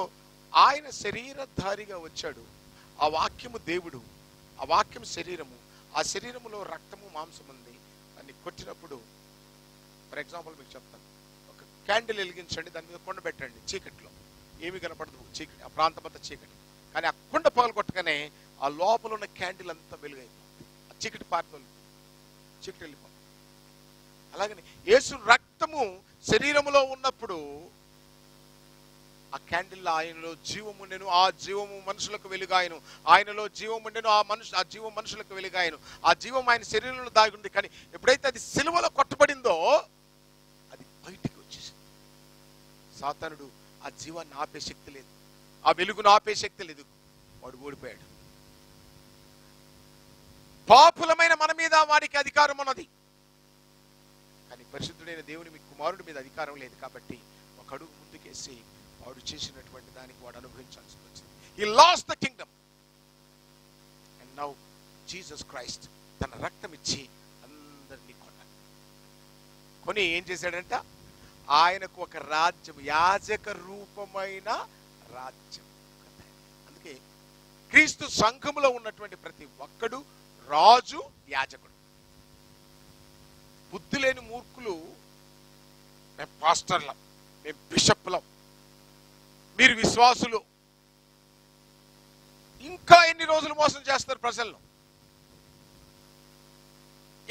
Speaker 1: ఆయన శరీరధారిగా వచ్చాడు. ఆ వాక్యము దేవుడు, ఆ వాక్యం శరీరము, ఆ శరీరములో రక్తము మాంసం ఉంది. దాన్ని కొట్టినప్పుడు, ఫర్ ఎగ్జాంపుల్ మీకు చెప్తాను, ఒక క్యాండిల్ వెలిగించండి, దాని మీద కొండ పెట్టండి, చీకట్లో ఏమి కనపడదు, చీకటి, ఆ ప్రాంతం అంతా చీకటి. కానీ ఆ కొండ పగలు కొట్టగానే ఆ లోపల ఉన్న క్యాండిల్ అంతా వెలుగైపోతుంది, ఆ చీకటి పారిపోతుంది, చీకటి వెళ్ళిపోతుంది. అలాగని యేసు రక్తము శరీరములో ఉన్నప్పుడు ఆ క్యాండిల్ ఆయనలో జీవం ఉండెను, ఆ జీవము మనుషులకు వెలుగాయను. ఆయనలో జీవం ఉండెను, ఆ జీవం మనుషులకు వెలుగాయను. ఆ జీవం ఆయన శరీరంలో దాగి ఉంది. కానీ ఎప్పుడైతే అది సిలువలో కొట్టబడిందో అది బయటికి వచ్చేసింది. సాతానుడు ఆ జీవాన్ని ఆపే శక్తి లేదు, ఆ వెలుగును ఆపే శక్తి లేదు. వాడు ఓడిపోయాడు. పాపులమైన మన మీద వాడికి అధికారం ఉన్నది, కానీ పరిశుద్ధుడైన దేవుని మీ కుమారుడి మీద అధికారం లేదు. కాబట్టి ఒక అడుగు ముందుకేసి వాడు చేసినటువంటి దానికి వాడు అనుభవించాల్సి వచ్చింది. He lost the kingdom. And now Jesus Christ తన రక్తం ఇచ్చి అందరినీ కొన్నాడు. కొని ఏం చేశాడంట? ఆయనకు ఒక రాజ్యం, యాజక రూపమైన రాజ్యం. అందుకే క్రీస్తు సంఘములో ఉన్నటువంటి ప్రతి ఒక్కడు రాజు, యాజకుడు. బుద్ధి లేని మూర్ఖులు మేము పాస్టర్లం, మేము బిషప్లం, మీరు విశ్వాసులు, ఇంకా ఎన్ని రోజులు మోసం చేస్తారు ప్రజలను?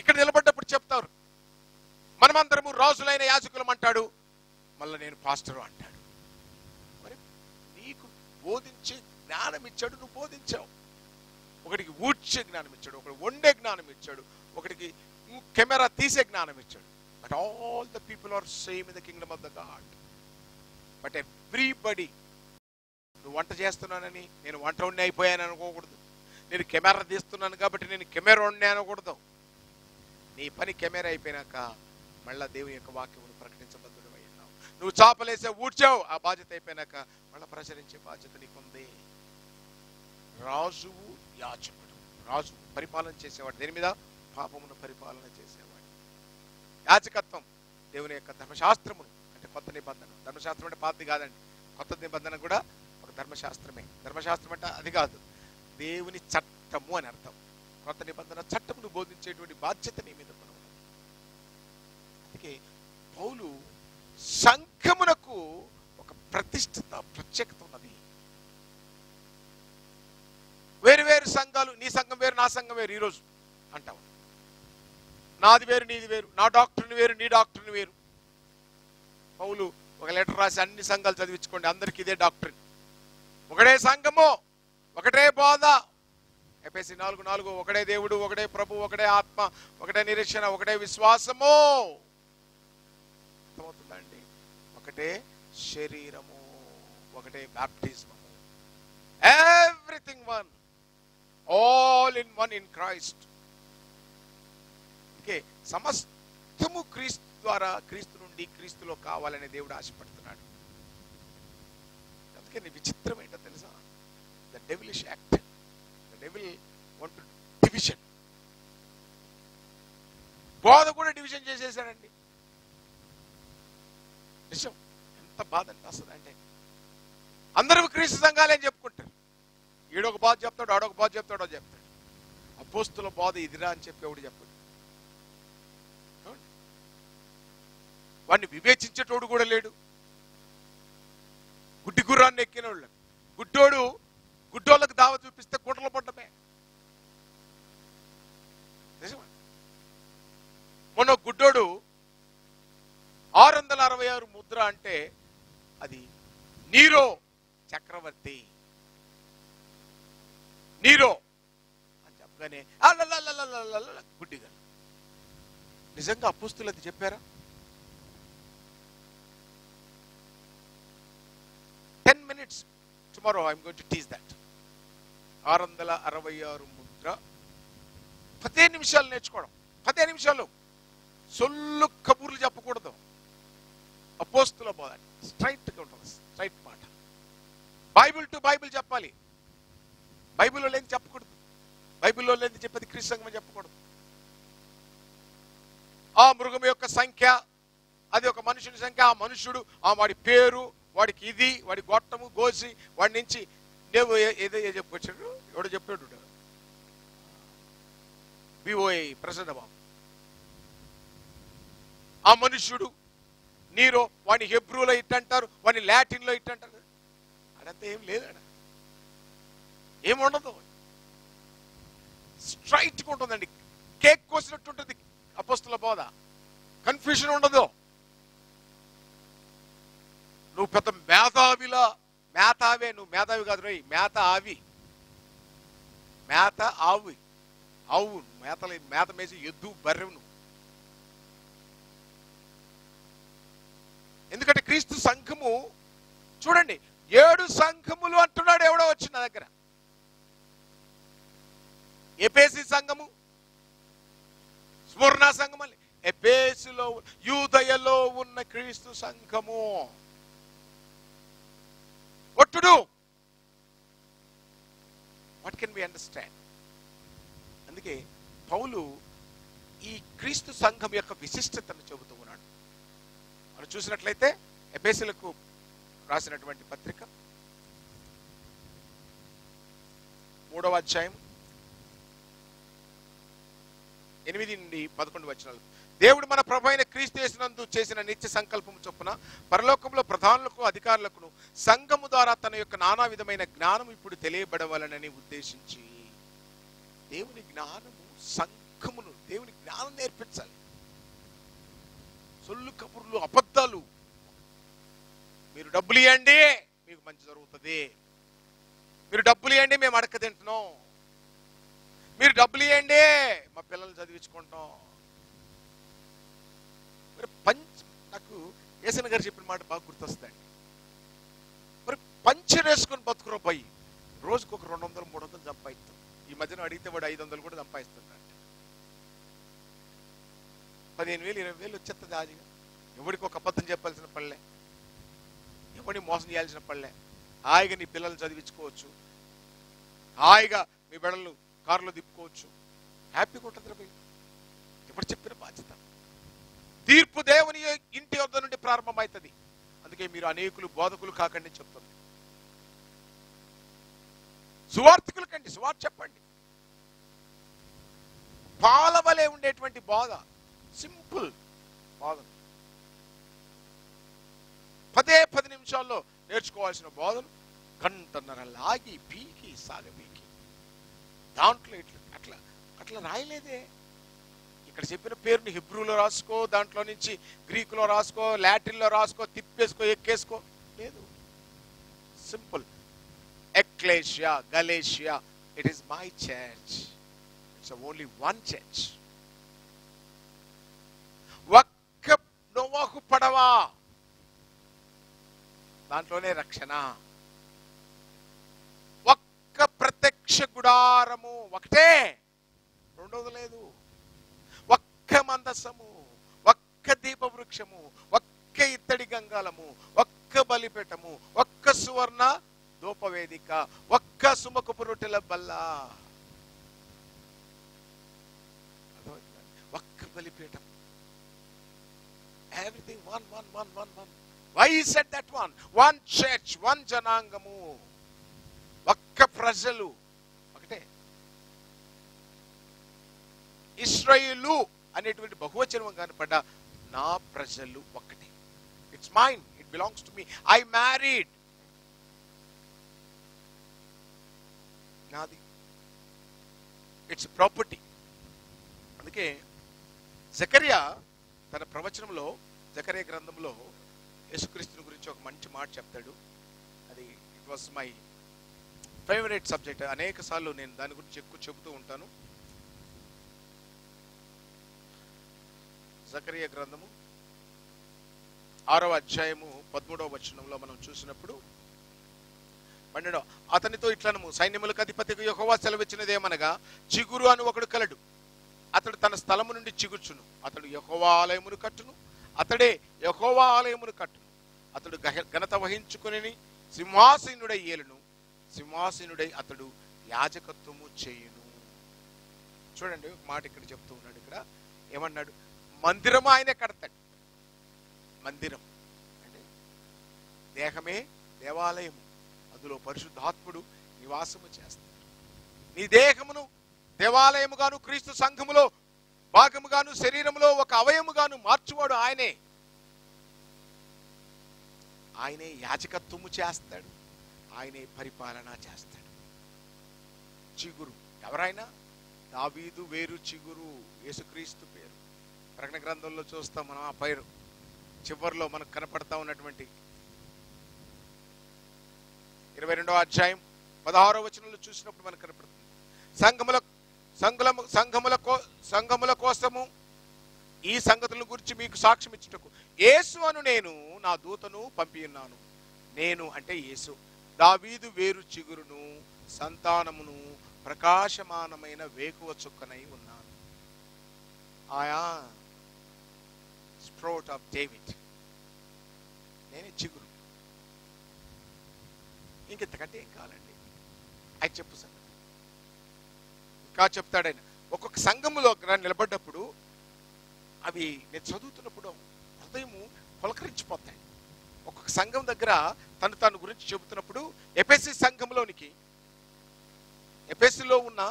Speaker 1: ఇక్కడ నిలబడ్డప్పుడు చెప్తారు మనమందరము రాజులైన యాజకులం అంటాడు, మళ్ళీ నేను పాస్టరు అంటాడు. మరి నీకు బోధించే జ్ఞానం ఇచ్చాడు, నువ్వు బోధించావు. ఒకటికి ఊడ్చే జ్ఞానం ఇచ్చాడు, ఒకటి వండే జ్ఞానం ఇచ్చాడు, ఒకటికి కెమెరా తీసే జ్ఞానం ఇచ్చాడు. But all the people are same in the kingdom of the god. But everybody, నువ్వు వంట చేస్తున్నానని నేను వంట వండి అయిపోయాను అనుకోకూడదు. నేను కెమెరా తీస్తున్నాను కాబట్టి నేను కెమెరా వండి అనకూడదు. నీ పని కెమెరా అయిపోయినాక మళ్ళా దేవుని యొక్క వాక్యమును ప్రకటించబద్దుడు అయి ఉన్నావు. నువ్వు చాపలేసే ఊడ్చావు, ఆ బాధ్యత అయిపోయినాక మళ్ళీ ప్రచురించే బాధ్యత నీకుంది. రాజువు, యాజకుడు. రాజు పరిపాలన చేసేవాడు, దేని మీద? పాపమును పరిపాలన చేసేవాడు. యాజకత్వం దేవుని యొక్క ధర్మశాస్త్రమును, అంటే కొత్త నిబంధన. ధర్మశాస్త్రం అంటే పాతది కాదండి, కొత్త నిబంధన కూడా ఒక ధర్మశాస్త్రమే. ధర్మశాస్త్రం అంటే అది కాదు, దేవుని చట్టము అని అర్థం. కొత్త నిబంధన చట్టమును బోధించేటువంటి బాధ్యత నీ మీద కూడా ఉన్నది. అందుకే పౌలు సంఘమునకు ఒక ప్రతిష్ఠిత, ప్రత్యేకత ఉన్నది. వేరు వేరు సంఘాలు, నీ సంఘం వేరు, నా సంఘం వేరు ఈరోజు అంటావు. నాది వేరు, నీది వేరు, నా డాక్టర్ని వేరు, నీ డాక్టర్ని వేరు. పౌలు ఒక లెటర్ రాసి అన్ని సంఘాలు చదివించుకోండి, అందరికి ఇదే డాక్టర్, ఒకటే సంఘము, ఒకటే బోధ. ఎఫెసీ 4:4 ఒకటే దేవుడు, ఒకటే ప్రభు, ఒకటే ఆత్మ, ఒకటే నిరీక్షణ, ఒకటే విశ్వాసము. అర్థమవుతుందా అండి? ఒకటే శరీరము, ఒకటే బాప్టిజము. Everything one, all in one in Christ. Okay, సమస్తము క్రీస్తు ద్వారా, క్రీస్తు నుండి, క్రీస్తులో కావాలనే దేవుడు ఆశపడుతున్నాడు. అందుకే విచిత్రం ఏంటో తెలుసా? The devilish act. The devil want division. బోధ కూడా డివిజన్ చేసేసాడండి. నిజం, ఎంత బాధ అనిపిస్తుంది అంటే, అందరూ క్రీస్తు సంఘాలే అని చెప్పుకుంటారు. ఈడొక బాధ చెప్తాడు, ఆడొక బాధ చెప్తాడో చెప్తాడు. అపోస్తుల బాధ ఇదిరా అని చెప్పి ఎవడు చెప్పాడు. వాడిని వివేచించేటోడు కూడా లేడు. గుడ్డి గుర్రాన్ని ఎక్కిన వాళ్ళు, గుడ్డోడు గుడ్డోళ్ళకి దావ చూపిస్తే గుడ్డలు పడ్డమే. నిజమా? మొన్న గుడ్డోడు 666 ముద్ర అంటే అది నీరో చక్రవర్తి, నీరో అని చెప్పగానే గుడ్డిగా. నిజంగా అపోస్తులు అది చెప్పారా? 10 minutes tomorrow I'm going to teach that. 666 Mudra 15 నిమిషాలు నేర్చుకోవడం. 15 నిమిషాలు సొల్లు కబూర్లు చెప్పకూడదు. అపోస్తుల బోధ స్ట్రైట్ గా ఉంటుంది, స్ట్రైట్ మాట. బైబిల్ టు బైబిల్ చెప్పాలి. బైబిల్లో లేని చెప్పకూడదు, బైబిల్లో సంఘం యొక్క సంఖ్య, అది ఒక మనుషుని సంఖ్య, ఆ మనుషుడు, వాడి పేరు, వాడికి ఇది, వాడి గొట్టము గోసి, వాడి నుంచి దేవు ఏదో చెప్పుకొచ్చాడు, ఎవడో చెప్పాడు బిఓఏ ప్రసన్న బాబు. ఆ మనుష్యుడు నీరో, వాడిని హెబ్రూలో ఇట్టంటారు, వాడిని లాటిన్లో ఇట్టంటారు. అదంతా ఏం లేదడ, ఏముండదు, స్ట్రైట్గా ఉంటుందండి. కేక్ కోసినట్టు ఉంటుంది అపోస్తుల బోధ, కన్ఫ్యూజన్ ఉండదు. నువ్వు పెద్ద మేధావిలా, మేతావే, నువ్వు మేధావి కాదు రోయ్, మేత ఆవి, మేత ఆవి, ఆవు మేత మేసి ఎద్దు బర్రెవు నువ్వు. ఎందుకంటే క్రీస్తు సంఘము చూడండి, 7 సంఘములు అంటున్నాడు ఎవడో వచ్చి నా దగ్గర. ఎఫెసీ సంఘము, స్ముర్నా సంఘం, అని ఎఫెసులో యూదయలో ఉన్న క్రీస్తు సంఘము. What to do? What can we understand? అందుకే పౌలు ఈ క్రీస్తు సంఘం యొక్క విశిష్టతను చెబుతూ ఉన్నాడు. మనం చూసినట్లయితే ఎఫెసీయులకు రాసినటువంటి పత్రిక 3వ అధ్యాయం 8 నుండి 11 వచనాలు. దేవుడు మన ప్రభు అయిన క్రీస్తు యేసునందు చేసిన నిత్య సంకల్పము చొప్పున పరలోకంలో ప్రధానులకు అధికారులకు సంఘము ద్వారా తన యొక్క నానా విధమైన జ్ఞానం ఇప్పుడు తెలియబడవలనని ఉద్దేశించి, దేవుని జ్ఞానము, సంఘమును దేవుని జ్ఞానం నేర్పించాలి. సొల్లు కబుర్లు, అబద్ధాలు, మీరు డబ్బులు ఇవ్వండి మీకు మంచి జరుగుతుంది, మీరు డబ్బులు ఇవ్వండి మేము అడక తింటున్నాం, మీరు డబ్బులు ఇవ్వండి మా పిల్లల్ని చదివించుకుంటాం. నాకు ఏసన్ గారు చెప్పిన మాట బాగా గుర్తొస్తాయండి. మరి పంచర్ వేసుకొని బతుకురో పోయి రోజుకు ఒక 200-300 సంపాదిస్తాం. ఈ మధ్యన అడిగితే వాడు 500 కూడా సంపాదిస్తున్నాడు. 15,000-20,000 వచ్చేస్తుంది ఆదిగా. ఎవడికి ఒక అబద్ధం చెప్పాల్సిన పళ్ళే, ఎవడిని మోసం చేయాల్సిన పళ్ళే. హాయిగా నీ పిల్లల్ని చదివించుకోవచ్చు, హాయిగా మీ బిడ్డలు కారులో తిప్పుకోవచ్చు, హ్యాపీగా ఉంటుంది రా. ఎప్పుడు చెప్పిన బాధ్యత. తీర్పు దేవుని ఇంటి వద్ద నుండి ప్రారంభమవుతుంది. అందుకే మీరు అనేకులు బోధకులు కాకండి చెప్తుంది. సువార్థికులు కండి, సువార్త చెప్పండి. పాలవలే ఉండేటువంటి బోధ, సింపుల్ బోధ, 10 నిమిషాల్లో నేర్చుకోవాల్సిన బోధను గంటన్నర లాగి పీకి సాగపీకి దాంట్లో అట్లా రాయలేదే. ఇక్కడ చెప్పిన పేరుని హిబ్రూలో రాసుకో, దాంట్లో నుంచి గ్రీకులో రాసుకో, లాటిన్లో రాసుకో, తిప్పేసుకో, ఎక్కేసుకో లేదు. Simple. Ecclesia, Galatia, it is my church. It's only one church. ఒక్క నోవాహు పడవ, దాంట్లోనే రక్షణ. ఒక్క ప్రత్యక్ష గుడారము, ఒకటే, రెండోది లేదు. ఒక్క మందసము, ఒక్క దీపవృక్షము, ఒక్క ఇత్తడి గంగాలము, ఒక్క బలిపీఠము, ఒక్క సువర్ణ ధూపవేదిక, ఒక్క సుమకపు రొట్టెల బల్ల, ఒక్క బలిపీఠం. Everything one. Why he said that one? One church, one జనాంగము, ఒక్క ప్రజలు, ఒకటే. ఇశ్రాయేలు అనేటువంటి బహువచనం కనపడ్డ నా ప్రజలు ఒక్కటే. It's mine, it belongs to me, I married, నాది, ఇట్స్ ప్రాపర్టీ. అందుకే జకర్యా తన ప్రవచనంలో, జకర్యా గ్రంథంలో యేసుక్రీస్తుని గురించి ఒక మంచి మాట చెప్తాడు. అది it was my favourite subject. అనేక సార్లు నేను దాని గురించి ఎక్కువ చెబుతూ ఉంటాను. జకర్యా గ్రంథము 6వ అధ్యాయము 13వ వచనంలో మనం చూసినప్పుడు, 12 అతనితో ఇట్లనము, సైన్యములకు అధిపతికి యెహోవా సెలవిచ్చినదేమనగా, చిగురు అని ఒకడు కలడు, అతడు తన స్థలము నుండి చిగుర్చును, అతడు యెహోవా ఆలయమును కట్టును, అతడే యెహోవా ఆలయమును కట్టును, అతడు ఘనత వహించుకుని సింహాసీనుడై ఏలును, సింహాసీనుడై అతడు యాజకత్వము చేయును. చూడండి, ఒక మాట ఇక్కడ చెప్తూ ఉన్నాడు. ఇక్కడ ఏమన్నాడు? మందిరం ఆయనే కడతాడు. మందిరం అంటే దేహమే దేవాలయము, అందులో పరిశుద్ధాత్ముడు నివాసము చేస్తాడు. నీ దేహమును దేవాలయముగాను క్రీస్తు సంఘములో భాగముగాను శరీరములో ఒక అవయముగాను మార్చువాడు ఆయనే. ఆయనే యాజకత్వము చేస్తాడు, ఆయనే పరిపాలన చేస్తాడు. చిగురు ఎవరైనా? దావీదు వేరు, చిగురు యేసుక్రీస్తు పేరు. ప్రకటన గ్రంథంలో చూస్తాం మనం ఆ పేరు చివరిలో మనకు కనపడతా ఉన్నటువంటి 22వ అధ్యాయం 16వ వచనంలో చూసినప్పుడు మనకు కనపడుతుంది. సంఘముల కోసము ఈ సంగతుల గురించి మీకు సాక్ష్యం ఇచ్చుటకు యేసు అను నేను నా దూతను పంపి ఉన్నాను. నేను అంటే యేసు, దావీదు వేరు చిగురును, సంతానమును, ప్రకాశమానమైన వేకువ చుక్కనై ఉన్నాను. ఆయా స్ప్రౌట్ ఆఫ్ డేవిడ్, నేనే చిగురు. ఇంకెంతకంటే ఏం కావాలండి? ఆయన చెప్పు సంగతి ఇంకా చెప్తాడు ఆయన. ఒక్కొక్క సంఘములో నిలబడ్డప్పుడు అవి నేను చదువుతున్నప్పుడు హృదయము పులకరించిపోతాయి. ఒక్కొక్క సంఘం దగ్గర తను గురించి చెబుతున్నప్పుడు ఎఫెసీ సంఘంలోనికి, ఎఫెసీలో ఉన్న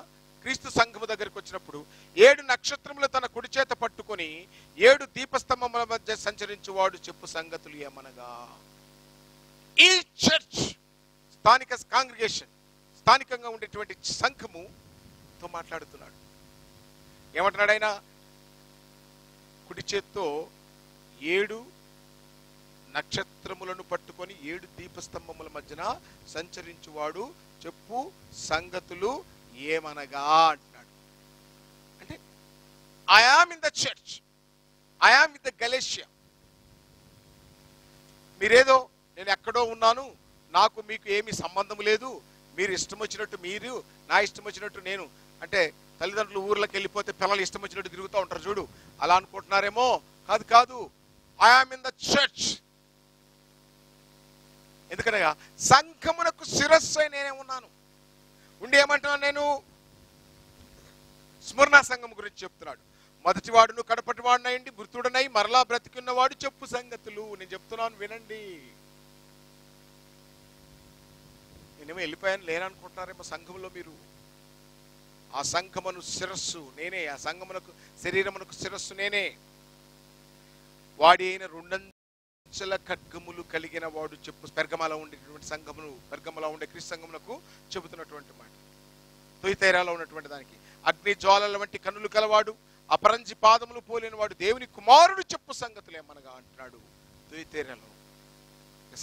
Speaker 1: క్రీస్తు సంఘము దగ్గరికి వచ్చినప్పుడు 7 నక్షత్రములు తన కుడి చేత పట్టుకొని 7 దీపస్తంభముల మధ్య సంచరించువాడు చెప్పు సంగతులు ఏమనగా, ఈ చర్చ్ స్థానిక కాంగ్రిగేషన్, స్థానికంగా ఉండేటువంటి సంఘముతో మాట్లాడుతున్నాడు. ఏమంటున్నాడు ఆయన? కుడి చేత్తో 7 నక్షత్రములను పట్టుకొని 7 దీపస్తంభముల మధ్యన సంచరించువాడు చెప్పు సంగతులు ఏమనగా అంటున్నాడు. అంటే I am in the church, I am in the Galatia. మీరేదో నేను ఎక్కడో ఉన్నాను, నాకు మీకు ఏమీ సంబంధం లేదు, మీరు ఇష్టం వచ్చినట్టు మీరు, నా ఇష్టం వచ్చినట్టు నేను, అంటే తల్లిదండ్రులు ఊర్లోకి వెళ్ళిపోతే పిల్లలు ఇష్టం వచ్చినట్టు తిరుగుతూ ఉంటారు చూడు, అలా అనుకుంటున్నారేమో. కాదు కాదు, I am in the church. ఎందుకనగా సంఘమునకు శిరస్సు నేనే ఉన్నాను. ఉండి ఏమంటున్నాను నేను? స్మరణ సంఘం గురించి చెప్తున్నాడు. మొదటివాడును కడపటివాడునయండి, మృతుడనై మరలా బ్రతికున్నవాడు చెప్పు సంగతులు. నేను చెప్తున్నాను వినండి. నేనేమో వెళ్ళిపోయాను లేననుకుంటున్నారేమో సంఘంలో మీరు. ఆ సంఘమును శిరస్సు నేనే, ఆ సంఘమునకు శరీరమునకు శిరస్సు నేనే. వాడి అయిన 2 అంచెల ఖడ్గములు కలిగిన వాడు చెప్పు. పెర్గమలో ఉండేటువంటి సంఘమును, పెర్గమలో ఉండే క్రీస్తు సంఘమునకు చెబుతున్నటువంటి మాట. తుయితైరాలో ఉన్నటువంటి దానికి అగ్ని జ్వాలల వంటి కన్నులు కలవాడు, అపరంజి పాదములు పోలిన వాడు దేవుని కుమారుడు చెప్పు సంగతులు ఏమనగా అంటున్నాడు. తుయితైరాలో,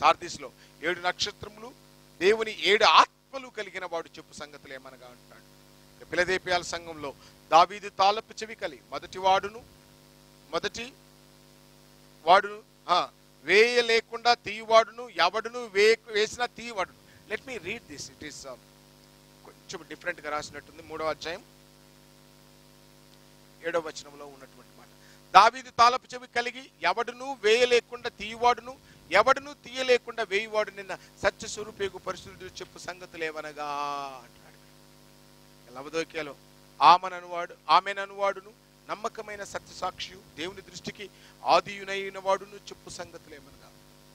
Speaker 1: సార్దీస్లో 7 నక్షత్రములు, దేవుని 7 ఆత్మలు కలిగిన వాడు చెప్పు సంగతులు ఏమనగా అంటున్నాడు. ఫిలదెల్ఫియా సంఘంలో దావీదు తాళపు చెవి కలి మొదటి వాడును వేయ లేకుండా తీయవాడును, ఎవడును వేసిన తీయవాడును. Let me read this. It is కొంచెం డిఫరెంట్ గా రాసినట్టుంది. 3వ అధ్యాయం 7వ వచనంలో ఉన్నటువంటి మాట. దావీదు తాళపు చెవి కలిగి ఎవడును వేయ లేకుండా తీయవాడును, ఎవడును తీయలేకుండా వేయువాడు నిన్న సత్య స్వరూపేగు పరిశుద్ధుడు చెప్పు సంగతులు ఏమనగా అంటున్నాడు. లవదోక్యలో ఆమెననువాడును, నమ్మకమైన సత్య సాక్షియు, దేవుని దృష్టికి ఆదియునైన వాడును చెప్పు సంగతులు ఏమనగా.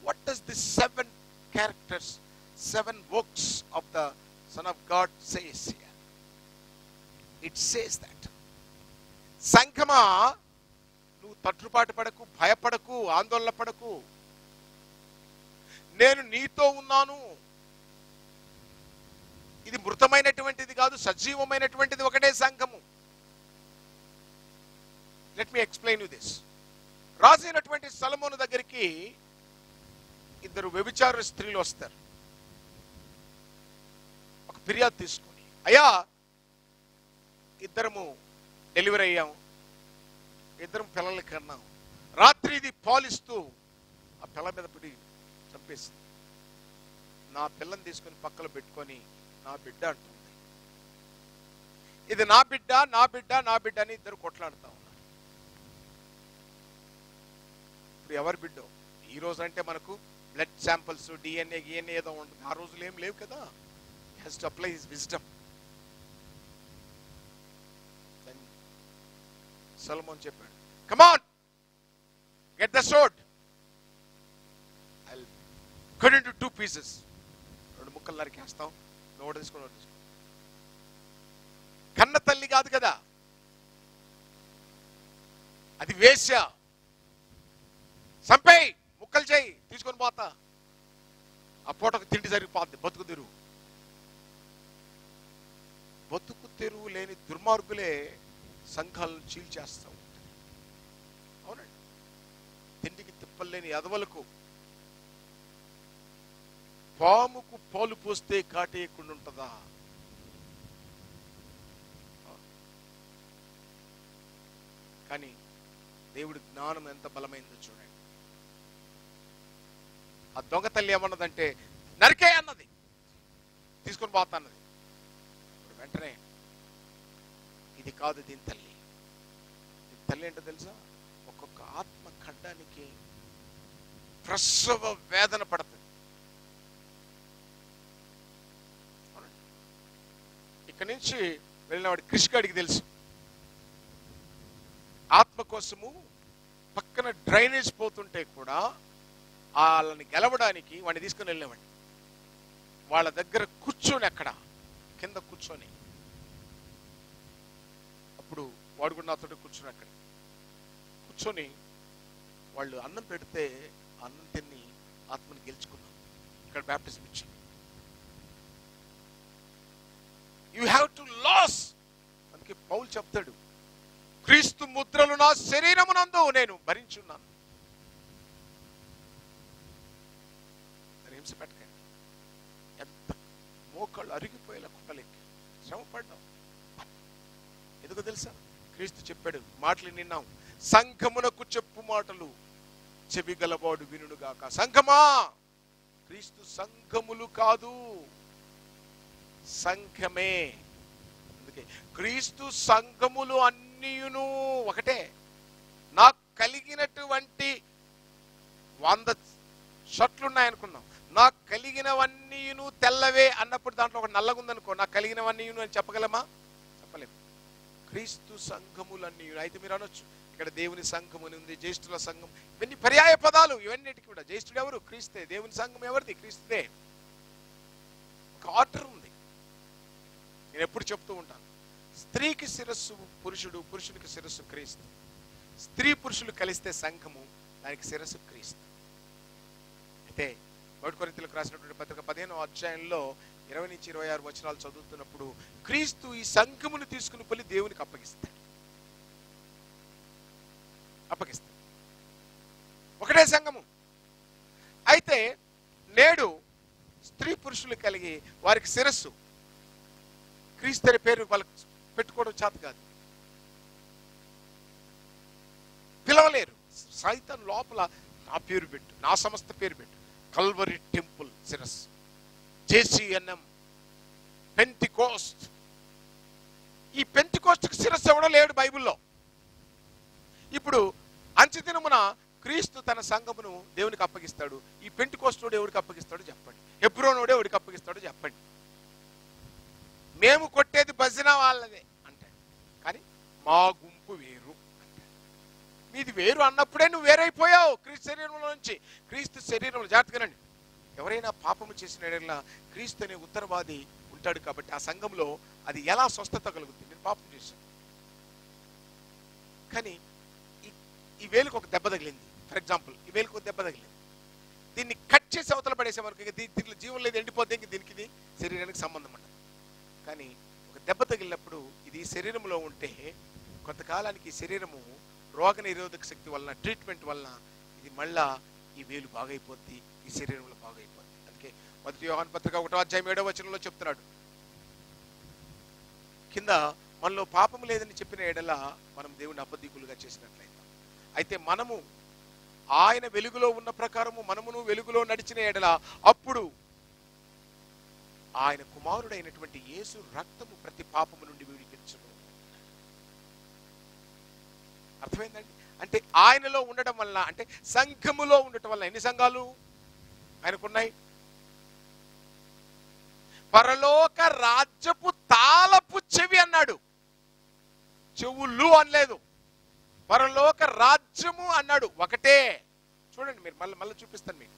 Speaker 1: What does this 7 characters, 7 works of the son of God says here? It says that సంఘమా, నువ్వు తట్టుపాటు పడకు, భయపడకు, ఆందోళన పడకు. నేను నీతో ఉన్నాను. ఇది మృతమైనటువంటిది కాదు, సజీవమైనటువంటిది ఒకటే సంఘము. Let me explain you this. రాసినటువంటి సొలొమోను దగ్గరికి 2 వ్యభిచార స్త్రీలు వస్తారు. ఒక ఫిర్యాదు తీసుకొని, అయ్యా ఇద్దరము డెలివరీ అయ్యాము, 2 పిల్లల్ని కన్నాం, రాత్రి ఇది పాలిస్తూ ఆ పిల్ల మీద పడి చంపేసింది. నా పిల్లని తీసుకొని పక్కన పెట్టుకొని నా బిడ్డ అంటుంది. ఇది నా బిడ్డ, నా బిడ్డ, నా బిడ్డ అని ఇద్దరు కొట్లాడుతూ ఉన్నారు. ఇప్పుడు ఎవరి బిడ్డో? ఈ రోజు అంటే మనకు బ్లడ్ శాంపిల్స్, డిఎన్ఏ ఏదో ఉంటుంది. ఆ రోజులు ఏం లేవు కదా. Has to apply his wisdom. Solomon చెప్పాడు, come on, sword, I'll cut into 2 pieces. 2 ముక్కలు నరికేస్తాం, నోట తీసుకొని కన్న తల్లి కాదు కదా, అది వేశ్య. సంపేయి, ముక్కలు చేయి, తీసుకొని పోతా. ఆ పూటకు తిండి సరిపోద్ది, బతుకు తెరువు. బతుకు తెరువు లేని దుర్మార్గులే సంఘాలను చీల్చేస్తూ ఉంటారు. అవునండి. తిండికి తిప్పలేని ఎదవలకు పాముకు పాలు పోస్తే కాటేయకుండా ఉంటుందా? కానీ దేవుడి జ్ఞానం ఎంత బలమైందో చూడండి. ఆ దొంగ తల్లి ఏమన్నదంటే నరికే అన్నది, తీసుకొని పోతా అన్నది. వెంటనే ఇది కాదు దీని తల్లి. దీని తల్లి ఏంటో తెలుసా? ఒక్కొక్క ఆత్మ ఖండానికి ప్రసవ వేదన పడుతుంది. ఇక్కడి నుంచి వెళ్ళినవాడు కృష్ణగాడికి తెలుసు, ఆత్మ కోసము పక్కన డ్రైనేజ్ పోతుంటే కూడా వాళ్ళని గెలవడానికి వాడిని తీసుకుని వెళ్ళేవాడిని. వాళ్ళ దగ్గర కూర్చొని, అక్కడ కింద కూర్చొని, అప్పుడు వాడు కూడా నాతో కూర్చొని అక్కడ కూర్చొని వాళ్ళు అన్నం పెడితే అన్నం తిని ఆత్మని గెలుచుకున్నాం. ఇక్కడ బ్యాప్టిజం ఇచ్చి యూ హ్యావ్ టు లాస్. అందుకే పౌలు చెప్తాడు, క్రీస్తు ముద్రలు నా శరీరమునందు నేను భరించున్నాను. హింస పెట్టకండి. ఎంత మోకాళ్ళు అరిగిపోయేలా కుట్టలెక్కి శ్రమ పడ్డాం. ఎందుకో తెలుసా? క్రీస్తు చెప్పాడు, మాటలు నిన్నాం, సంఘమునకు చెప్పు మాటలు చెవి గలవాడు వినుగాక. సంఘమా, క్రీస్తు సంఘములు కాదు, సంఘమే. అందుకే క్రీస్తు సంఘములు అన్నీయును ఒకటే. నాకు కలిగినటువంటి 100 షర్ట్లు ఉన్నాయనుకున్నాం, నాకు కలిగినవన్నీయును తెల్లవే అన్నప్పుడు దాంట్లో ఒక నల్లగా ఉందనుకో, నాకు కలిగినవన్నీయును అని చెప్పగలమా? చెప్పలేము. క్రీస్తు సంఘములన్నీ. అయితే మీరు అనొచ్చు, ఇక్కడ దేవుని సంఘము ఉంది, జ్యేష్ఠుల సంఘం, ఇవన్నీ పర్యాయ పదాలు. ఇవన్నిటికీ కూడా జ్యేష్ఠుడు ఎవరు? క్రీస్తే. దేవుని సంఘం ఎవరిది? క్రీస్తుదే. ఒక ఆర్డర్ ఉంది. నేను ఎప్పుడు చెప్తూ ఉంటాను, స్త్రీకి శిరస్సు పురుషుడు, పురుషునికి శిరస్సు క్రీస్తు. స్త్రీ పురుషులు కలిస్తే సంఘము, దానికి శిరస్సు క్రీస్తు. అయితే 1 కొరింథీయులకు రాసినటువంటి పత్రిక 15వ అధ్యాయంలో 20 నుంచి 26 వచనాలు చదువుతున్నప్పుడు క్రీస్తు ఈ సంఘమును తీసుకుని పోయి దేవునికి అప్పగిస్తాడు. ఒకటే సంఘము. అయితే నేడు స్త్రీ పురుషులు కలిగి వారికి శిరస్సు క్రీస్తు అనే పేరు వాళ్ళకి పెట్టుకోవడం చేత కాదు, పిలవలేరు. సైతాను లోపల నా పేరు పెట్టు, నా సంస్థ పేరు పెట్టు, కల్వరీ టెంపుల్ శిరస్సు, JCNM, పెంటికోస్ట్. ఈ పెంటికోస్ట్కి శిరస్సు ఎవడో లేడు బైబిల్లో. ఇప్పుడు అంత్యదినమున క్రీస్తు తన సంఘమును దేవునికి అప్పగిస్తాడు. ఈ పెంటికోస్టోడు ఎవరికి అప్పగిస్తాడో చెప్పండి, హెబ్రోనోడు ఎవరికి అప్పగిస్తాడో చెప్పండి. మేము కొట్టేది భజన వాళ్ళదే అంటాడు, కానీ మా గుంపు వేరు అంటాడు. మీది వేరు అన్నప్పుడే నువ్వు వేరైపోయావు క్రీస్తు శరీరంలో నుంచి. క్రీస్తు శరీరంలో జాగ్రత్తగానండి, ఎవరైనా పాపము చేసిన ఎడల క్రీస్తు అనే ఉత్తరవాది ఉంటాడు. కాబట్టి ఆ సంఘంలో అది ఎలా స్వస్థత కలుగుతుంది? నేను పాపం చేశాను, కానీ ఈ వేలుకు ఒక దెబ్బ తగిలింది. ఫర్ ఎగ్జాంపుల్, ఈ వేలుకు ఒక దెబ్బ తగిలింది, దీన్ని కట్ చేసి అవతల పడేసామనుకో, దీంట్లో జీవం లేదు, ఎండిపోతే ఇంక దీనికి ఇది శరీరానికి సంబంధం ఉండదు. కానీ ఒక దెబ్బ తగిలినప్పుడు ఇది శరీరంలో ఉంటే కొంతకాలానికి ఈ శరీరము రోగ నిరోధక శక్తి వలన, ట్రీట్మెంట్ వలన ఇది మళ్ళా ఈ వేలు బాగైపోద్ది, ఈ శరీరంలో బాగైపోద్ది. అందుకే 1 యోహాను పత్రిక 1వ అధ్యాయం 7వ వచనంలో చెప్తున్నాడు, కింద మనలో పాపము లేదని చెప్పిన ఎడల మనం దేవుని అబద్ధికులుగా చేసినట్లయితే, అయితే మనము ఆయన వెలుగులో ఉన్న ప్రకారము మనమును వెలుగులో నడిచిన ఎడల అప్పుడు ఆయన కుమారుడైనటువంటి యేసు రక్తము ప్రతి పాపము నుండి విడిపించును. అర్థమైందండి? అంటే ఆయనలో ఉండడం వల్ల, అంటే సంఘములో ఉండటం వల్ల. ఎన్ని సంఘాలు ఆయనకున్నాయి? పరలోక రాజ్యపు తాళపు చెవి అన్నాడు, చెవులు అనలేదు. పరలోక రాజ్యము అన్నాడు, ఒకటే. చూడండి మీరు, మళ్ళీ మళ్ళీ చూపిస్తాను మీకు.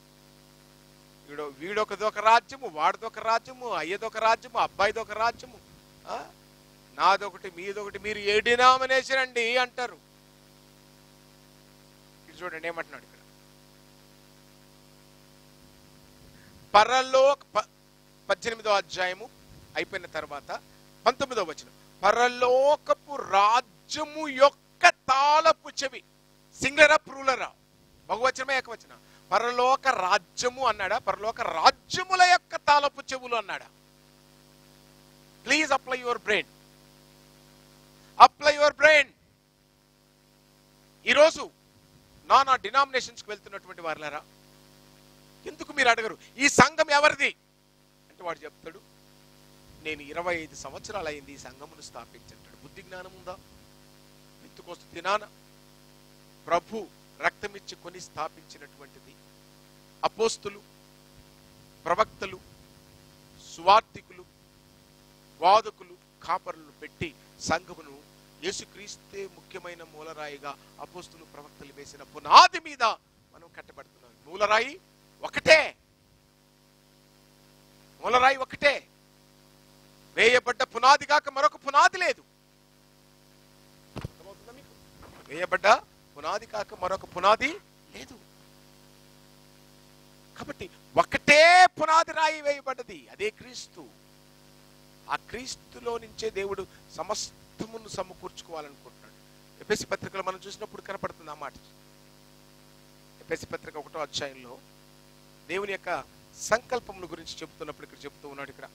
Speaker 1: వీడొకదొక రాజ్యము, వాడిదొక రాజ్యము, అయ్యదొక రాజ్యము, అబ్బాయిదొక రాజ్యము, నాదొకటి మీదొకటి, మీరు ఏ డినామినేషన్ అండి అంటారు. ఇది చూడండి ఏమంటున్నాడు ఇక్కడ. పరలోక 18వ అధ్యాయము అయిపోయిన తర్వాత 19వ వచనం, పరలోకపు రాజ్యము యొక్క తాళపు చెవి. సింగులరా ప్లూరలా? బహువచనమే ఏకవచనం. పరలోక రాజ్యము అన్నాడా, పరలోక రాజ్యముల యొక్క తాళపు చెవులు అన్నాడా? Please apply your brain, apply your brain. ఈరోజు నా డినామినేషన్స్కి వెళ్తున్నటువంటి వారులారా, ఎందుకు మీరు అడగరు ఈ సంఘం ఎవరిది అంటే వాడు చెప్తాడు, నేను 25 సంవత్సరాలు అయింది ఈ సంఘమును స్థాపించంటాడు. బుద్ధి జ్ఞానం ఉందా? పెంతెకోస్తు దినాన ప్రభు రక్తమిచ్చి కొని స్థాపించినటువంటిది. అపోస్తులు, ప్రవక్తలు, సువార్తికులు, వాదకులు, కాపరులను పెట్టి సంఘమును యేసుక్రీస్తే ముఖ్యమైన మూలరాయిగా అపోస్తులు, ప్రవక్తలు వేసిన పునాది మీద మనం కట్టబడుతున్నాం. మూలరాయి ఒకటే, మూలరాయి ఒకటే. వేయబడ్డ పునాది కాక మరొక పునాది లేదు. వేయబడ్డ పునాది కాక మరొక పునాది లేదు. కాబట్టి ఒకటే పునాది రాయి వేయబడ్డది, అదే క్రీస్తు. ఆ క్రీస్తులో నుంచే దేవుడు సమస్తమును సమకూర్చుకోవాలనుకుంటున్నాడు. ఎఫెసీ పత్రికలో మనం చూసినప్పుడు కనపడుతుంది ఆ మాట. ఎఫెసీ పత్రిక 1వ అధ్యాయంలో దేవుని యొక్క సంకల్పముల గురించి చెబుతున్నప్పుడు ఇక్కడ చెబుతూ ఉన్నాడు. ఇక్కడ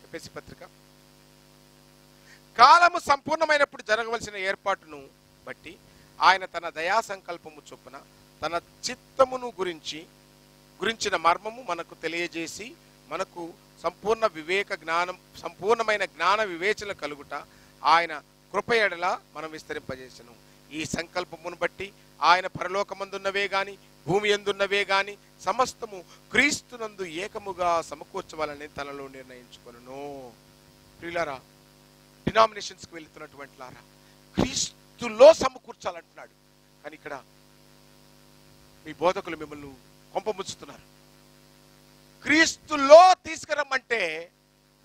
Speaker 1: ఎఫెసీ పత్రిక, కాలము సంపూర్ణమైనప్పుడు జరగవలసిన ఏర్పాటును బట్టి ఆయన తన దయా సంకల్పము చొప్పున తన చిత్తమును గురించిన మర్మము మనకు తెలియజేసి మనకు సంపూర్ణమైన జ్ఞాన వివేచన కలుగుట ఆయన కృప ఎడల మనం విస్తరింపజేసను. ఈ సంకల్పమును బట్టి ఆయన పరలోకమందున్నవే గాని భూమి యందున్నవే గాని సమస్తము క్రీస్తునందు ఏకముగా సమకూర్చవాలని తనలో నిర్ణయించుకొనును. ప్రియులారా, డినామినేషన్స్కి వెళ్తున్నటువంటి లారా, క్రీస్తులో సమకూర్చాలంటున్నాడు. కానీ ఇక్కడ మీ బోధకులు మిమ్మల్ని కొంపముచ్చుతున్నారు. క్రీస్తులో తీసుకురమ్మంటే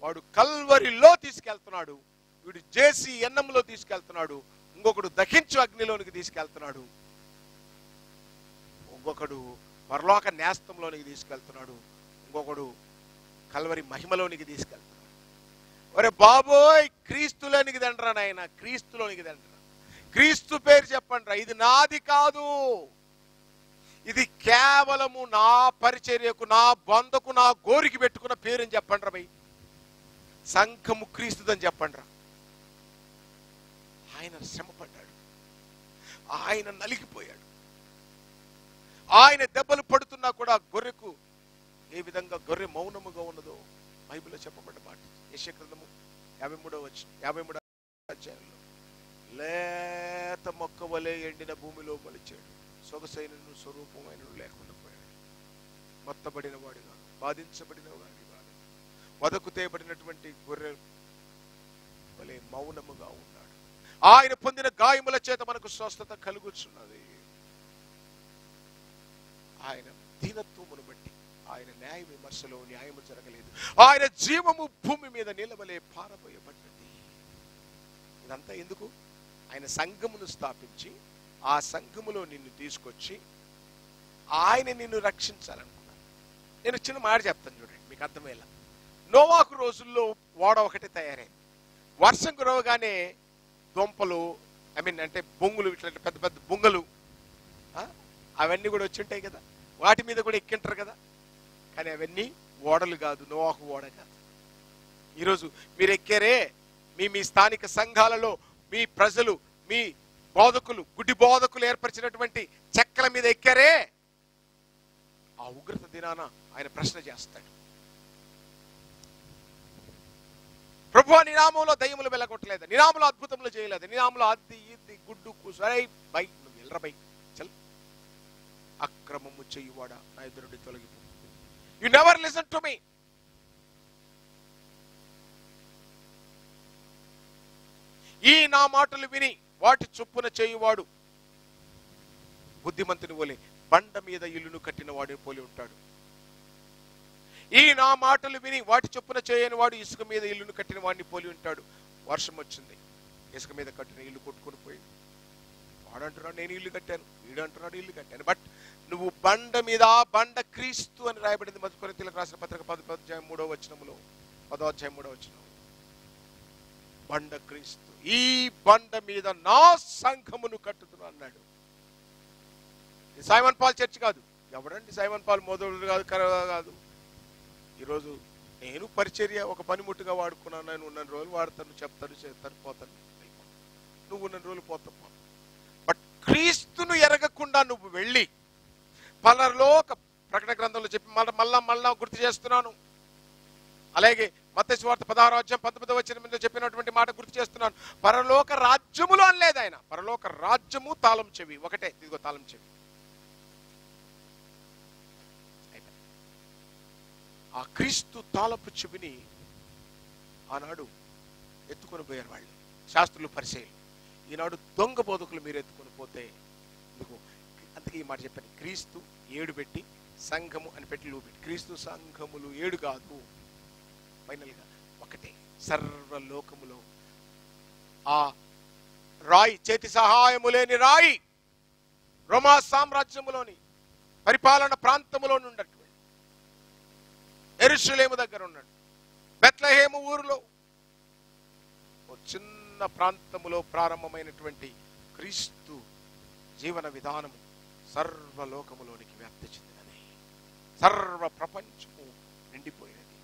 Speaker 1: వాడు కల్వరిలో తీసుకెళ్తున్నాడు, వీడు జేసి ఎన్నంలో తీసుకెళ్తున్నాడు, ఇంకొకడు దహించు అగ్నిలోనికి తీసుకెళ్తున్నాడు, ఇంకొకడు పరలోక నేస్తంలోనికి తీసుకెళ్తున్నాడు, ఇంకొకడు కల్వరి మహిమలోనికి తీసుకెళ్తున్నాడు. ఒరే బాబోయ్, క్రీస్తులోనికి దండరా నాయన, క్రీస్తులోనికి దండరా. క్రీస్తు పేరు చెప్పండి రా. ఇది నాది కాదు, ఇది కేవలము నా పరిచర్యకు, నా బంధకు, నా గోరికి పెట్టుకున్న పేరు అని చెప్పండి రా. భయ్ సంఘము క్రీస్తుదని చెప్పండి రా. ఆయన శ్రమపడ్డాడు, ఆయన నలిగిపోయాడు, ఆయన దెబ్బలు పడుతున్నా కూడా గొర్రెకు ఏ విధంగా గొర్రె మౌనముగా ఉన్నదో బైబిల్లో చెప్పబడ్డ మాట. యెషయా గ్రంథము 53వ అధ్యాయంలో, లేత మొక్క వలె ఎండిన భూమిలో మొలిచాడు, సొగసైనను స్వరూపమైన లేకుండా పోయాడు. మొత్తబడిన వాడు కాదు, బాధించబడిన వాడి కాదు, వదకు తేబడినటువంటి గొర్రె వలె మౌనముగా ఉన్నాడు. ఆయన పొందిన గాయముల చేత మనకు స్వస్థత కలుగుచున్నది. ఆయన దీనత్వమును బట్టి ఆయన న్యాయ విమర్శలో న్యాయము జరగలేదు. ఆయన జీవము భూమి మీద నిలవలే పారబోయబడ్డది. ఇదంతా ఎందుకు? ఆయన సంఘమును స్థాపించి ఆ సంఘములో నిన్ను తీసుకొచ్చి ఆయన నిన్ను రక్షించాలనుకున్నాను. నేను చిన్న మాట చెప్తాను చూడండి, మీకు అర్థమయ్యేలా. నోవాహు రోజుల్లో ఓడ ఒకటి తయారైంది. వర్షం కురవగానే దొంపలు, అంటే బొంగులు, ఇట్లా పెద్ద పెద్ద బొంగలు అవన్నీ కూడా వచ్చి ఉంటాయి కదా, వాటి మీద కూడా ఎక్కింటారు కదా. కానీ అవన్నీ ఓడలు కాదు, నోవాహు ఓడ కాదు. ఈరోజు మీరు ఎక్కారే, మీ స్థానిక సంఘాలలో మీ ప్రజలు, మీ బోధకులు, గుడ్డి బోధకులు ఏర్పరిచినటువంటి చెక్కల మీద ఎక్కారే, ఆ ఉగ్రత దినాన ఆయన ప్రశ్న చేస్తాడు. ప్రభువా, నీ నామములో దయ్యములు వెళ్ళగొట్టలేదు, నీ నామములో అద్భుతములు చేయలేదు, నీ నామములో అది ఇది గుడ్డు కూసరై బై నువ్వు వెళ్ళరా బై చల్, అక్రమము చేయువాడా నా ఎదురు నుండి తొలగిపో. You never listen to me. ఈ నా మాటలు విని వాటి చొప్పున చేయువాడు బుద్ధిమంతుని వలె బండ మీద ఇల్లును కట్టిన వాడిని పోలి ఉంటాడు. ఈ నా మాటలు విని వాటి చొప్పున చేయని వాడు ఇసుక మీద ఇల్లును కట్టిన వాడిని పోలి ఉంటాడు. వర్షం వచ్చింది, ఇసుక మీద కట్టిన ఇల్లు కొట్టుకొని పోయింది. వాడు అంటున్నాడు నేను ఇల్లు కట్టాను, వీడు అంటున్నాడు ఇల్లు కట్టాను. బట్ నువ్వు బండ మీద, ఆ బండ క్రీస్తు అని రాయబడింది మొదటి కొరింథీయులకు రాసిన పత్రిక 10వ అధ్యాయం 3వ వచనములో, 10వ అధ్యాయం 3వ వచనం. బండ క్రీస్తు. ఈ బండ మీద నా సంఘమును కట్టుతున్నా అన్నాడు. సైమన్ పాల్ చర్చ్ కాదు. ఎవడండి సైమన్ పాల్? మొదలు కాదు. ఈరోజు నేను పరిచర్య ఒక పనిముట్టుగా వాడుకున్నాను. నేను ఉన్న రోజులు వాడతాను, చెప్తాను, చేస్తాను, పోతాను. నువ్వు ఉన్న రోజులు పోతావు. బట్ క్రీస్తును ఎరగకుండా నువ్వు వెళ్ళి పరలోక ప్రకటన గ్రంథంలో చెప్పి మళ్ళా గుర్తు చేస్తున్నాను. అలాగే మత్తయి సువార్త 16వ అధ్యాయం 19వ వచనంలో చెప్పినటువంటి మాట గుర్తు చేస్తున్నాను. పరలోక రాజ్యములు అనలేదు ఆయన. పరలోక రాజ్యము తాళం చెవి ఒకటే. ఇదిగో తాళం చెవి. ఆ క్రీస్తు తాళపు చెవిని ఆనాడు ఎత్తుకొని పోయారు వాళ్ళు, శాస్త్రులు, పరిచయులు. ఈనాడు దొంగ బోధకులు మీరు ఎత్తుకొని పోతే మీకు అందుకే ఈ మాట చెప్పాను. క్రీస్తు 7 పెట్టి సంఘము అని పెట్టి పెట్టి క్రీస్తు సంఘములు 7 కాదు, ఫైనల్గా ఒకటే. సర్వలోకములో ఆ రాయి, చేతి సహాయము లేని రాయి, రోమా సామ్రాజ్యములోని పరిపాలన ప్రాంతములో ఉన్నటువంటి యెరూషలేము దగ్గర ఉన్నాడు. బెత్లెహేము ఊరిలో ఓ చిన్న ప్రాంతములో ప్రారంభమైనటువంటి క్రీస్తు జీవన విధానము సర్వలోకములోనికి వ్యాప్తి చెందినది. సర్వ ప్రపంచము నిండిపోయినది.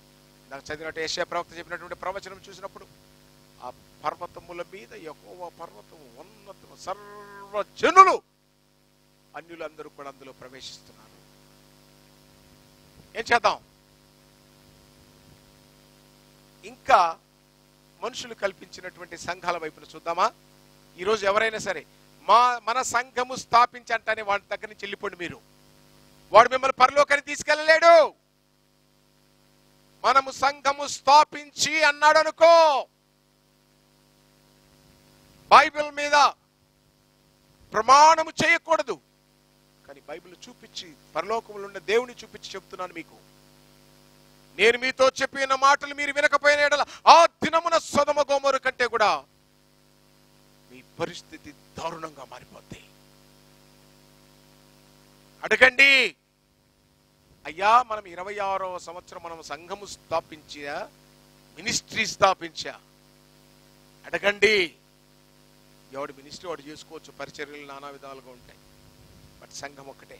Speaker 1: నాకు చదివినట్టు యెషయా ప్రవక్త చెప్పినటువంటి ప్రవచనం చూసినప్పుడు ఆ పర్వతముల మీద యెహోవా పర్వతము ఉన్నతము, సర్వ జనులు అన్యులందరూ కూడా అందులో ప్రవేశిస్తున్నారు. ఏం చేద్దాం? ఇంకా మనుషులు కల్పించినటువంటి సంఘాల వైపున చూద్దామా? ఈరోజు ఎవరైనా సరే మన సంఘము స్థాపించంటానే వాడి దగ్గర నుంచి వెళ్ళిపోండి మీరు. వాడు మిమ్మల్ని పరలోకానికి తీసుకెళ్ళలేడు. మనము సంఘము స్థాపించి అన్నాడు అనుకో, బైబిల్ మీద ప్రమాణము చేయకూడదు. కానీ బైబిల్ చూపించి, పరలోకములో ఉన్న దేవుని చూపించి చెప్తున్నాను మీకు. నేను మీతో చెప్పిన మాటలు మీరు వినకపోయిన యెడల ఆ దినమున సొదొమ గొమొర్రా కంటే కూడా మీ పరిస్థితి దారుణంగా మారిపోద్ది. అడగండి. అయ్యా మనం 26వ సంవత్సరం మనం సంఘము స్థాపించా, మినిస్ట్రీ స్థాపించా. అడగండి. ఎవడు మినిస్ట్రీ వాడు చేసుకోవచ్చు, పరిచర్యలు నానా విధాలుగా ఉంటాయి. బట్ సంఘం ఒక్కటే.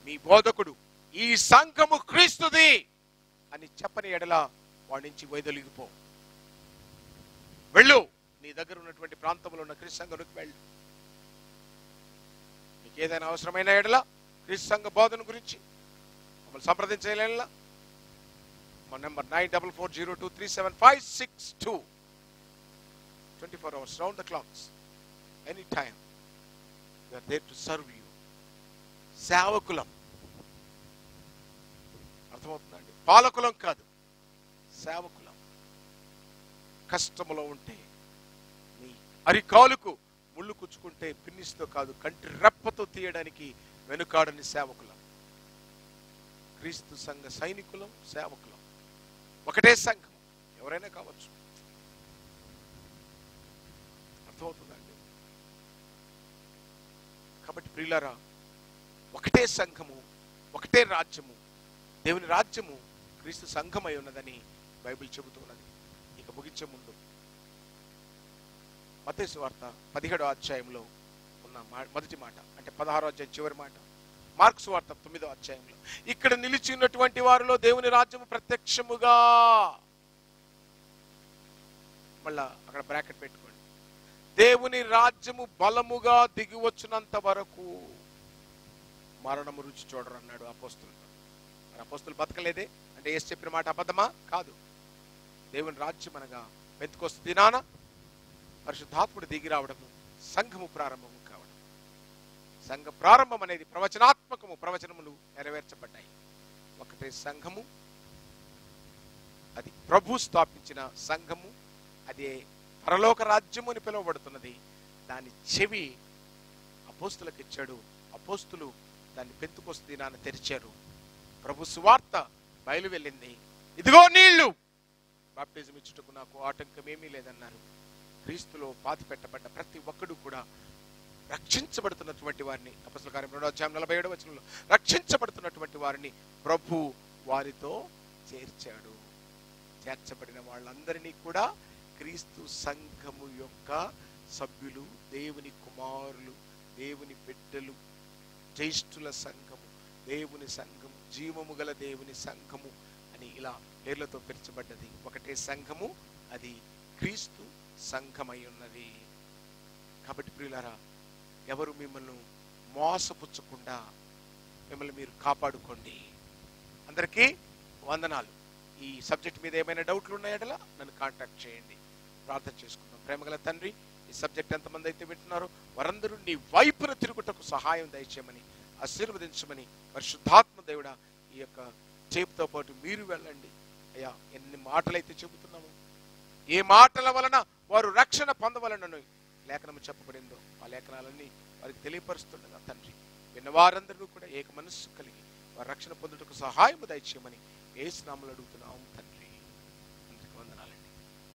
Speaker 1: మీ బోధకుడు ఈ సంఘము క్రీస్తుది అని చెప్పని ఎడల వాడి నుంచి వైదొలిగిపో. వెళ్ళు, నీ దగ్గర ఉన్నటువంటి ప్రాంతంలో ఉన్న క్రీస్తు సంఘానికి వెళ్ళు. నీకు ఏదైనా అవసరమైన ఎడల క్రీస్తు సంఘ బోధన గురించి మమ్మల్ని సంప్రదించలేలా. మా number 9440237562. 24 hours round the clocks, anytime we are there to serve you. సేవకులం. అర్థమవుతుందండి? పాలకులం కాదు, సేవకులం. కష్టములో ఉంటే నీ అరికాలుకు ముళ్ళు కుచ్చుకుంటే పిన్నిస్తో కాదు, కంటి రెప్పతో తీయడానికి వెనుకాడని సేవకులం. క్రీస్తు సంఘ సైనికులం, సేవకులం. ఒకటే సంఘం, ఎవరైనా కావచ్చు. అర్థమవుతుందండి? కాబట్టి ప్రియులారా, ఒకటే సంఘము, ఒకటే రాజ్యము. దేవుని రాజ్యము క్రీస్తు సంఘమై ఉన్నదని బైబిల్ చెబుతున్నది. ఇక ముగించే ముందు మత్తయి సువార్త 17వ అధ్యాయంలో ఉన్న మొదటి మాట, అంటే 16వ అధ్యాయం చివరి మాట, మార్కు సువార్త 9వ అధ్యాయంలో ఇక్కడ నిలిచి ఉన్నటువంటి వారిలో దేవుని రాజ్యము ప్రత్యక్షముగా, మళ్ళా అక్కడ బ్రాకెట్ పెట్టుకోండి, దేవుని రాజ్యము బలముగా దిగి వచ్చినంత వరకు మరణము రుచి చూడరు అన్నాడు అపోస్తులు. అపోస్తులు బతకలేదే అంటే యేసు చెప్పిన మాట అబద్ధమా? కాదు. దేవుని రాజ్యం అనగా పెంతెకొస్తు దినాన పరిశుద్ధాత్ముడు దిగి రావడము, సంఘము ప్రారంభము కావడం. సంఘ ప్రారంభం అనేది ప్రవచనాత్మకము, ప్రవచనములు నెరవేర్చబడ్డాయి. ఒకటే సంఘము, అది ప్రభు స్థాపించిన సంఘము, అదే పరలోక రాజ్యము అని పిలువబడుతున్నది. దాని చెవి అపోస్తులకు ఇచ్చాడు. అపోస్తులు దాన్ని పెంతుకొస్తు దినాన తెరిచారు. ప్రభు సువార్త బయలు వెళ్ళింది. ఇదిగో నీళ్లు, బాప్టిజం ఇచ్చుటకు నాకు ఆటంకం ఏమీ లేదన్నారు. క్రీస్తులో పాతి పెట్టబడ్డ ప్రతి ఒక్కడు కూడా రక్షించబడుతున్నటువంటి వారిని, అపొస్తలుల కార్యం 2వ అధ్యాయం 47వ వచనంలో రక్షించబడుతున్నటువంటి వారిని ప్రభు వారితో చేర్చాడు. చేర్చబడిన వాళ్ళందరినీ కూడా క్రీస్తు సంఘము యొక్క సభ్యులు, దేవుని కుమారులు, దేవుని బిడ్డలు, జ్యేష్ఠుల సంఘము, దేవుని సంఘము, జీవము గల దేవుని సంఘము అని ఇలా పేర్లతో పిలుచబడ్డది. ఒకటే సంఘము, అది క్రీస్తు సంఘమై ఉన్నది. కాబట్టి ప్రియులారా, ఎవరు మిమ్మల్ని మోసపుచ్చకుండా మిమ్మల్ని మీరు కాపాడుకోండి. అందరికీ వందనాలు. ఈ సబ్జెక్ట్ మీద ఏమైనా డౌట్లు ఉన్నాయటలా నన్ను కాంటాక్ట్ చేయండి. ప్రార్థన చేసుకుందాం. ప్రేమగల తండ్రి, ఈ సబ్జెక్ట్ ఎంతమంది అయితే వింటున్నారో వారందరూ నీ వైపున తిరుగుటకు సహాయం దయచేయమని, ఆశీర్వదించమని, పరిశుద్ధాత్మ దేవుడా ఈ యొక్క టేప్తో పాటు మీరు వెళ్ళండి అయ్యా. ఎన్ని మాటలైతే చెబుతున్నామో, ఏ మాటల వలన వారు రక్షణ పొందవలనని లేఖనము చెప్పబడిందో ఆ లేఖనాలన్నీ వారికి తెలియపరుస్తుండగా తండ్రి, విన్నవారందరూ కూడా ఏక మనస్సు కలిగి వారి రక్షణ పొందుటకు సహాయం దయచేయమని యేసు నామములో అడుగుతున్నాము తండ్రి.